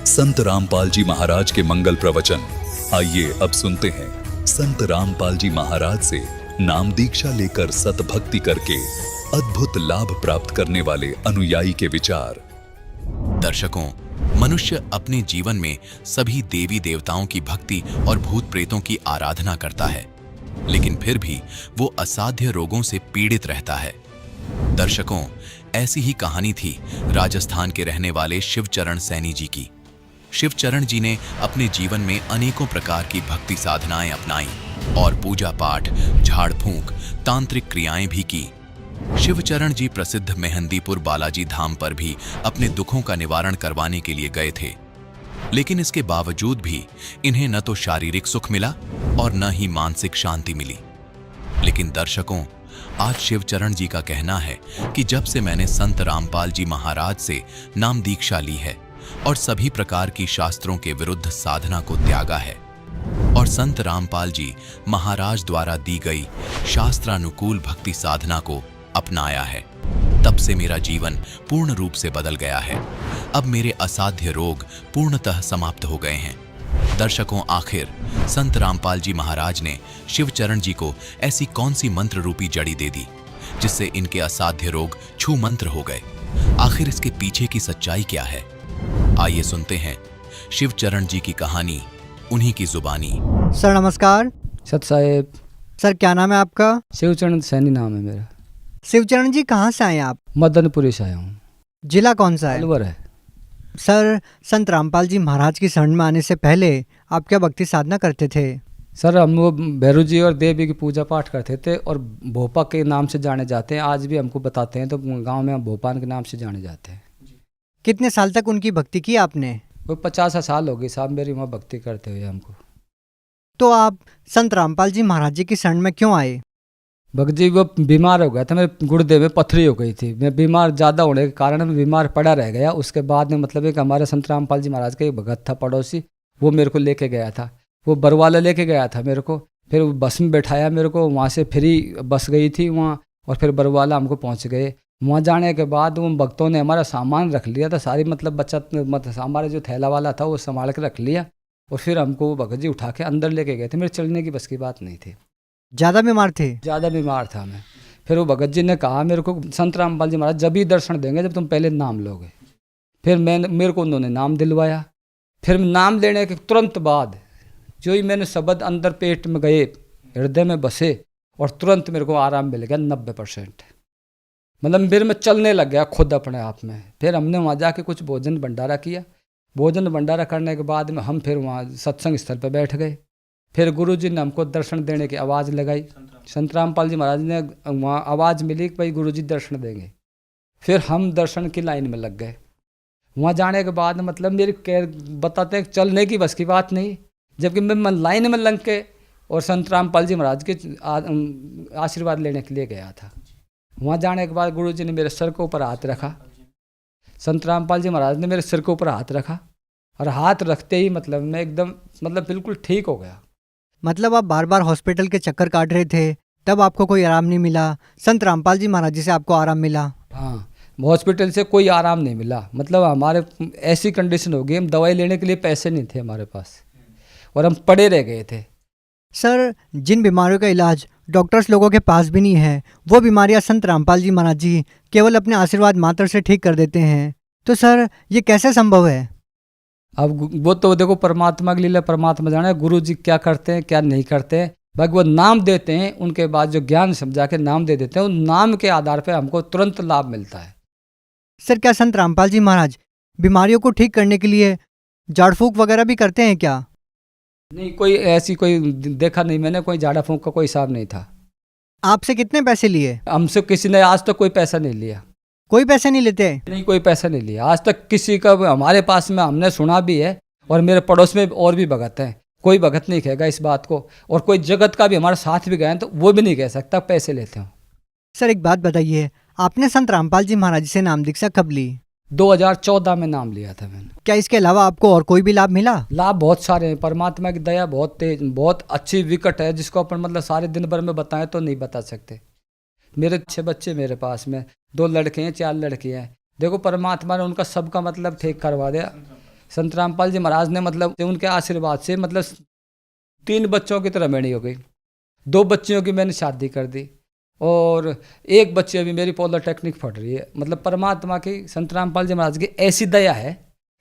संत रामपाल जी महाराज के मंगल प्रवचन। आइए अब सुनते हैं संत रामपाल जी महाराज से नाम दीक्षा लेकर सतभक्ति करके अद्भुत लाभ प्राप्त करने वाले अनुयायी के विचार। दर्शकों, मनुष्य अपने जीवन में सभी देवी देवताओं की भक्ति और भूत प्रेतों की आराधना करता है, लेकिन फिर भी वो असाध्य रोगों से पीड़ित रहता है। दर्शकों, ऐसी ही कहानी थी राजस्थान के रहने वाले शिवचरण सैनी जी की। शिवचरण जी ने अपने जीवन में अनेकों प्रकार की भक्ति साधनाएं अपनाई और पूजा पाठ, झाड़ फूंक, तांत्रिक क्रियाएं भी की। शिवचरण जी प्रसिद्ध मेहंदीपुर बालाजी धाम पर भी अपने दुखों का निवारण करवाने के लिए गए थे, लेकिन इसके बावजूद भी इन्हें न तो शारीरिक सुख मिला और न ही मानसिक शांति मिली। लेकिन दर्शकों, आज शिवचरण जी का कहना है कि जब से मैंने संत रामपाल जी महाराज से नाम दीक्षा ली है और सभी प्रकार की शास्त्रों के विरुद्ध साधना को त्यागा है और संत रामपाल जी महाराज द्वारा दी गई शास्त्रानुकूल भक्ति साधना को अपनाया है, तब से मेरा जीवन पूर्ण रूप से बदल गया है। अब मेरे असाध्य रोग पूर्णतः समाप्त हो गए हैं। दर्शकों, आखिर संत रामपाल जी महाराज ने शिवचरण जी को ऐसी कौन सी मंत्र रूपी जड़ी दे दी जिससे इनके असाध्य रोग छू मंत्र हो गए? आखिर इसके पीछे की सच्चाई क्या है? आइए सुनते हैं शिवचरण जी की कहानी, उन्हीं की जुबानी। सर नमस्कार। सत साहेब। सर क्या नाम है आपका? शिवचरण सैनी नाम है मेरा। शिवचरण जी कहाँ से आए आप? मदनपुरी से आया हूँ। जिला कौन सा है? अलवर है। सर संत रामपाल जी महाराज की शरण में आने से पहले आप क्या भक्ति साधना करते थे? सर हम वो भैरू जी और देवी की पूजा पाठ करते थे और भोपा के नाम से जाने जाते हैं। आज भी हमको बताते हैं तो गांव में हम भोपान के नाम से जाने जाते हैं। कितने साल तक उनकी भक्ति की आपने? वो 50 साल हो गई साहब मेरी वहाँ भक्ति करते हुए हमको। तो आप संत रामपाल जी महाराज जी की शरण में क्यों आए? भगत जी वो बीमार हो गया था, मेरे गुर्दे में पथरी हो गई थी। मैं बीमार ज़्यादा होने के कारण मैं बीमार पड़ा रह गया। उसके बाद में मतलब एक हमारे संत रामपाल जी महाराज का एक भगत था पड़ोसी, वो मेरे को लेके गया था। वो बरवाला लेके गया था मेरे को, फिर वो बस में बैठाया मेरे को। वहाँ से फ्री बस गई थी वहाँ, और फिर बरवाला हमको पहुँच गए। वहाँ जाने के बाद उन भक्तों ने हमारा सामान रख लिया था, सारी मतलब बचत हमारा जो थैला वाला था वो संभाल के रख लिया। और फिर हमको वो भगत जी उठा के अंदर लेके गए थे। मेरे चलने की बस की बात नहीं थी। ज़्यादा बीमार थे? ज़्यादा बीमार था मैं। फिर वो भगत जी ने कहा मेरे को, संत रामपाल जी महाराज जब ही दर्शन देंगे जब तुम पहले नाम लोगे। फिर मेरे को उन्होंने नाम दिलवाया। फिर नाम लेने के तुरंत बाद जो ही मैंने शब्द अंदर पेट में गए, हृदय में बसे, और तुरंत मेरे को आराम मिल गया 90%। मतलब फिर मैं चलने लग गया खुद अपने आप में। फिर हमने वहाँ जाके कुछ भोजन भंडारा किया। भोजन भंडारा करने के बाद में हम फिर वहाँ सत्संग स्थल पर बैठ गए। फिर गुरु जी ने हमको दर्शन देने की आवाज़ लगाई। संत रामपाल जी महाराज ने वहाँ आवाज़ मिली कि भाई गुरु जी दर्शन देंगे। फिर हम दर्शन की लाइन में लग गए। वहाँ जाने के बाद मतलब मेरी बताते हैं चलने की बस की बात नहीं, जबकि मैं लाइन में लग के और संत रामपाल जी महाराज के आशीर्वाद लेने के लिए गया था। वहाँ जाने के बाद गुरु जी ने मेरे सर के ऊपर हाथ रखा। संत रामपाल जी महाराज ने मेरे सिर के ऊपर हाथ रखा, और हाथ रखते ही मतलब मैं एकदम मतलब बिल्कुल ठीक हो गया। मतलब आप बार बार हॉस्पिटल के चक्कर काट रहे थे, तब आपको कोई आराम नहीं मिला। संत रामपाल जी महाराज जी से आपको आराम मिला? हाँ, हॉस्पिटल से कोई आराम नहीं मिला। मतलब हमारे ऐसी कंडीशन हो गई, हम दवाई लेने के लिए पैसे नहीं थे हमारे पास, और हम पड़े रह गए थे। सर जिन बीमारियों का इलाज डॉक्टर्स लोगों के पास भी नहीं है, वो बीमारियां संत रामपाल जी महाराज जी केवल अपने आशीर्वाद मात्र से ठीक कर देते हैं। तो सर ये कैसे संभव है? अब वो तो देखो परमात्मा की लीला, परमात्मा जाने गुरु जी क्या करते हैं क्या नहीं करते हैं। बाकी वो नाम देते हैं, उनके बाद जो ज्ञान समझा के नाम दे देते हैं, उन नाम के आधार पर हमको तुरंत लाभ मिलता है। सर क्या संत रामपाल जी महाराज बीमारियों को ठीक करने के लिए झाड़ फूंक वगैरह भी करते हैं क्या? नहीं, कोई ऐसी कोई देखा नहीं मैंने, कोई झाड़ा फूंक का कोई हिसाब नहीं था। आपसे कितने पैसे लिए? हमसे किसी ने आज तक कोई पैसा नहीं लिया। कोई पैसे नहीं लेते? नहीं, कोई पैसा नहीं लिया आज तक किसी का। हमारे पास में हमने सुना भी है, और मेरे पड़ोस में और भी भगत हैं, कोई भगत नहीं कहेगा इस बात को। और कोई जगत का भी हमारे साथ भी गए तो वो भी नहीं कह सकता पैसे लेते हो। सर एक बात बताइए, आपने संत रामपाल जी महाराज से नाम दीक्षा कब ली? 2014 में नाम लिया था मैंने। क्या इसके अलावा आपको और कोई भी लाभ मिला? लाभ बहुत सारे हैं। परमात्मा की दया बहुत तेज, बहुत अच्छी विकट है, जिसको अपन मतलब सारे दिन भर में बताएं तो नहीं बता सकते। मेरे 6 बच्चे मेरे पास में, 2 लड़के हैं 4 लड़की हैं। देखो परमात्मा ने उनका सबका मतलब ठीक करवा दिया। संत रामपाल जी महाराज ने मतलब उनके आशीर्वाद से मतलब 3 बच्चों की तरह मेरी हो गई। 2 बच्चियों की मैंने शादी कर दी, और 1 बच्ची अभी मेरी पॉलिटेक्निक पढ़ रही है। मतलब परमात्मा की, संत रामपाल जी महाराज की ऐसी दया है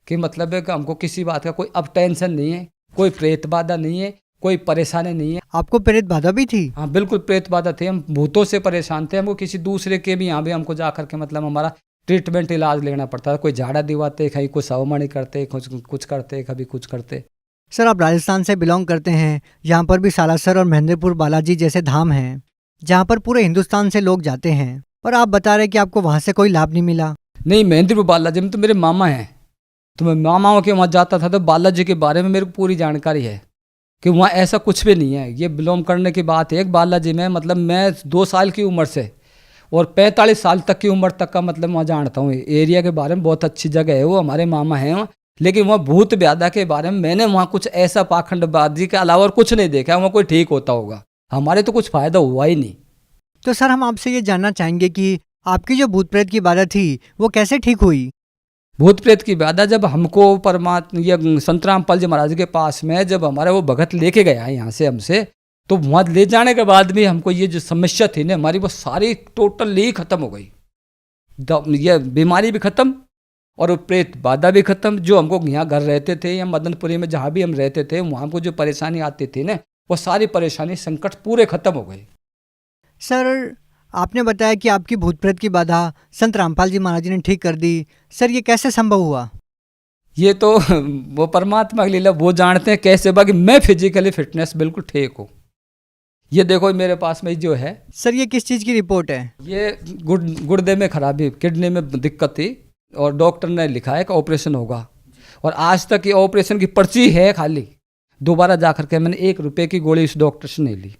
कि मतलब है कि हमको किसी बात का कोई अब टेंशन नहीं है, कोई प्रेत बाधा नहीं है, कोई परेशानी नहीं है। आपको प्रेत बाधा भी थी? हाँ बिल्कुल प्रेत बाधा थी। हम भूतों से परेशान थे। हमको किसी दूसरे के भी यहाँ भी हमको जा करके मतलब हमारा ट्रीटमेंट इलाज लेना पड़ता था। कोई झाड़ा दिवाते, कहीं कुछ सवमणि करते, कुछ करते, कभी कुछ करते। सर आप राजस्थान से बिलोंग करते हैं, यहाँ पर भी सालासर और महेंद्रपुर बालाजी जैसे धाम हैं जहाँ पर पूरे हिंदुस्तान से लोग जाते हैं, और आप बता रहे कि आपको वहाँ से कोई लाभ नहीं मिला। नहीं, महेंद्रपुर बालाजी में तो मेरे मामा हैं, तो मैं मामाओं के वहाँ जाता था। तो बालाजी के बारे में मेरे को पूरी जानकारी है कि वहाँ ऐसा कुछ भी नहीं है। ये बिलोंग करने की बात है। एक बालाजी में मतलब मैं 2 साल की उम्र से और 45 साल तक की उम्र तक का मतलब वहाँ जानता हूँ। एरिया के बारे में बहुत अच्छी जगह है वो। हमारे मामा हैं, लेकिन वहाँ भूत ब्यादा के बारे में मैंने वहाँ कुछ ऐसा पाखंडबाजी के अलावा और कुछ नहीं देखा वहाँ कोई ठीक होता होगा। हमारे तो कुछ फायदा हुआ ही नहीं। तो सर हम आपसे ये जानना चाहेंगे कि आपकी जो भूत प्रेत की बाधा थी वो कैसे ठीक हुई? भूत प्रेत की बाधा जब हमको परमात्मा ये संत रामपाल जी महाराज के पास में जब हमारा वो भगत लेके गया यहाँ से हमसे, तो वहाँ ले जाने के बाद भी हमको ये जो समस्या थी ना हमारी वो सारी टोटली खत्म हो गई। ये बीमारी भी खत्म और वो प्रेत बाधा भी खत्म। जो हमको यहाँ घर रहते थे या मदनपुरी में जहाँ भी हम रहते थे वहाँ हमको जो परेशानी आती थी ना वो सारी परेशानी संकट पूरे खत्म हो गए। सर आपने बताया कि आपकी भूत प्रेत की बाधा संत रामपाल जी महाराज जी ने ठीक कर दी। सर ये कैसे संभव हुआ? ये तो वो परमात्मा की लीला, वो जानते हैं कैसे। बाकी मैं फिजिकली फिटनेस बिल्कुल ठीक हूँ। ये देखो मेरे पास में जो है। सर ये किस चीज़ की रिपोर्ट है? ये गुर्दे में खराबी, किडनी में दिक्कत थी और डॉक्टर ने लिखा है कि ऑपरेशन होगा। और आज तक ये ऑपरेशन की पर्ची है खाली। दोबारा जा करके मैंने 1 रुपये की गोली इस डॉक्टर से नहीं ली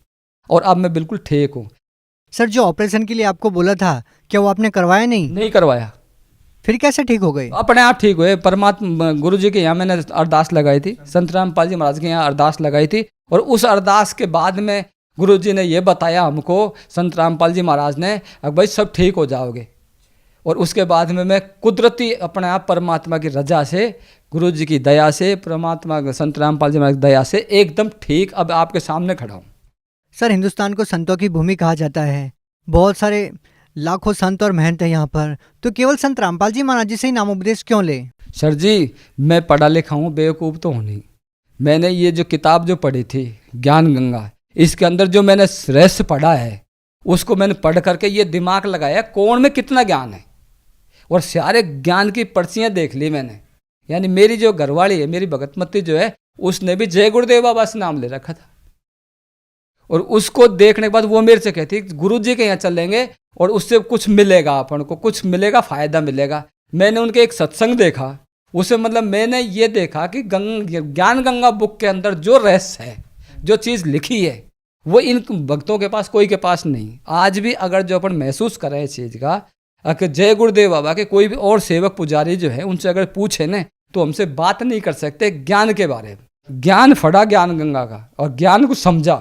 और अब मैं बिल्कुल ठीक हूँ। सर जो ऑपरेशन के लिए आपको बोला था क्या वो आपने करवाया नहीं? नहीं करवाया। फिर कैसे ठीक हो गए? अपने आप ठीक हुए। परमात्मा गुरु जी के यहाँ मैंने अरदास लगाई थी, संत रामपाल जी महाराज के यहाँ अरदास लगाई थी और उस अरदास के बाद में गुरु जी ने ये बताया हमको, संत रामपाल जी महाराज ने, अब भाई सब ठीक हो जाओगे। और उसके बाद में मैं कुदरती अपने आप परमात्मा की रजा से, गुरु जी की दया से, परमात्मा संत रामपाल जी महाराज की दया से एकदम ठीक अब आपके सामने खड़ा हूँ। सर हिंदुस्तान को संतों की भूमि कहा जाता है। बहुत सारे लाखों संत और महंत हैं यहाँ पर, तो केवल संत रामपाल जी महाराज जी से ही नामोपदेश क्यों ले? सर जी मैं पढ़ा लिखा हूँ, बेवकूफ़ तो हूँ नहीं। मैंने ये जो किताब जो पढ़ी थी ज्ञान गंगा, इसके अंदर जो मैंने रहस्य पढ़ा है उसको मैंने पढ़ करके ये दिमाग लगाया कौन में कितना ज्ञान है और सारे ज्ञान की पर्चियाँ देख ली मैंने। यानी मेरी जो घरवाली है, मेरी भगतमती जो है, उसने भी जय गुरुदेव बाबा से नाम ले रखा था। और उसको देखने के बाद वो मेरे से कहती गुरु जी के यहाँ चलेंगे और उससे कुछ मिलेगा, अपन को कुछ मिलेगा, फायदा मिलेगा। मैंने उनके एक सत्संग देखा, उसे मतलब मैंने ये देखा कि ज्ञान गंगा बुक के अंदर जो रहस्य है, जो चीज़ लिखी है, वो इन भक्तों के पास, कोई के पास नहीं। आज भी अगर जो अपन महसूस करें इस चीज़ का, अगर जय गुरुदेव बाबा के कोई भी और सेवक पुजारी जो है उनसे अगर पूछे न तो हमसे बात नहीं कर सकते ज्ञान के बारे में। ज्ञान फड़ा ज्ञान गंगा का और ज्ञान को समझा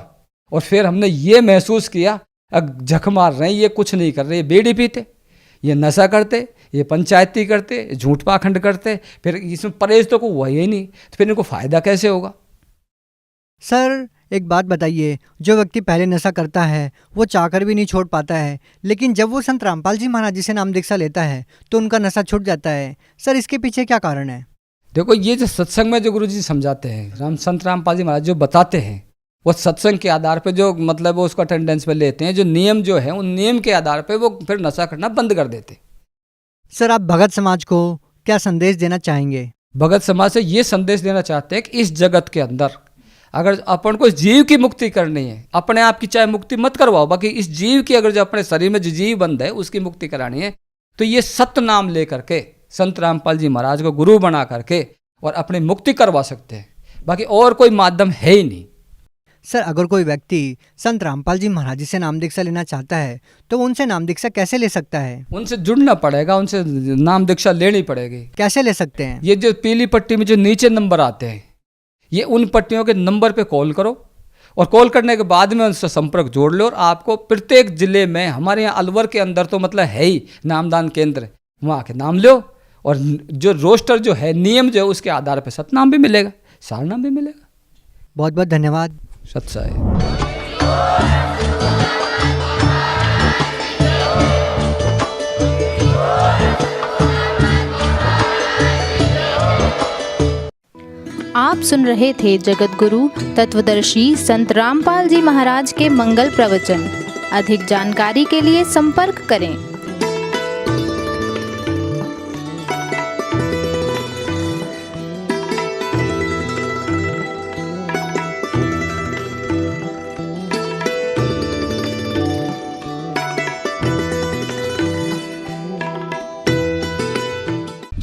और फिर हमने ये महसूस किया झक मार रहे हैं, ये कुछ नहीं कर रहे, ये बीड़ी पीते, ये नशा करते, ये पंचायती करते, झूठ पाखंड करते, फिर इसमें परहेज तो को हुआ ही नहीं, तो फिर इनको फ़ायदा कैसे होगा? सर एक बात बताइए, जो व्यक्ति पहले नशा करता है वो चाहकर भी नहीं छोड़ पाता है, लेकिन जब वो संत रामपाल जी महाराज जी से नाम दीक्षा लेता है तो उनका नशा छूट जाता है। सर इसके पीछे क्या कारण है? देखो ये जो सत्संग में जो गुरु जी समझाते हैं, संत रामपाल जी महाराज जो बताते हैं, वो सत्संग के आधार पे जो मतलब वो उसको अटेंडेंस पे लेते हैं, जो नियम जो है उन नियम के आधार पे वो फिर नशा करना बंद कर देते। सर आप भगत समाज को क्या संदेश देना चाहेंगे? भगत समाज से ये संदेश देना चाहते हैं कि इस जगत के अंदर अगर अपन को जीव की मुक्ति करनी है, अपने आप की चाहे मुक्ति मत करवाओ, बाकी इस जीव की अगर जो अपने शरीर में जो जीव बंद है उसकी मुक्ति करानी है, तो ये सत्य नाम ले करके संत रामपाल जी महाराज को गुरु बना करके और अपनी मुक्ति करवा सकते हैं। बाकी और कोई माध्यम है ही नहीं। सर अगर कोई व्यक्ति संत रामपाल जी महाराज जी से नाम दीक्षा लेना चाहता है तो उनसे नाम दीक्षा कैसे ले सकता है? उनसे जुड़ना पड़ेगा, उनसे नाम दीक्षा लेनी पड़ेगी। कैसे ले सकते हैं? ये जो पीली पट्टी में जो नीचे नंबर आते हैं, ये उन पट्टियों के नंबर पे कॉल करो और कॉल करने के बाद में उनसे संपर्क जोड़ लो और आपको प्रत्येक जिले में, हमारे यहाँ अलवर के अंदर तो मतलब है ही नामदान केंद्र, वहाँ के नाम लो और जो रोस्टर जो है, नियम जो है, उसके आधार पर सतनाम भी मिलेगा, सारनाम भी मिलेगा। बहुत बहुत धन्यवाद। सत्साई। आप सुन रहे थे जगत गुरु तत्वदर्शी संत रामपाल जी महाराज के मंगल प्रवचन। अधिक जानकारी के लिए संपर्क करें।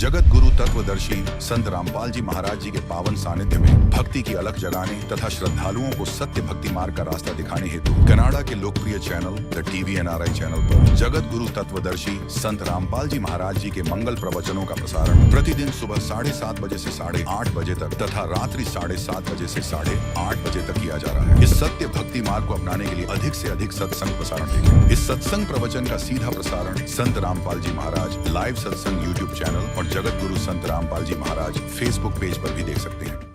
जगत गुरु तत्वदर्शी संत रामपाल जी महाराज जी के पावन सानिध्य में भक्ति की अलख जगाने तथा श्रद्धालुओं को सत्य भक्ति मार्ग का रास्ता दिखाने हेतु कनाडा के लोकप्रिय channel the TV NRI channel पर जगत गुरु तत्वदर्शी संत रामपाल जी महाराज जी के मंगल प्रवचनों का प्रसारण प्रतिदिन सुबह 7:30 बजे से 8:30 बजे तक तथा रात्रि 7:30 बजे से 8:30 बजे तक किया जा रहा है। इस सत्य भक्ति मार्ग को अपनाने के लिए अधिक से अधिक सत्संग प्रसारण देखें। इस सत्संग प्रवचन का सीधा प्रसारण संत रामपाल जी महाराज लाइव सत्संग YouTube चैनल और जगत गुरु संत रामपाल जी महाराज फेसबुक पेज पर भी देख सकते हैं।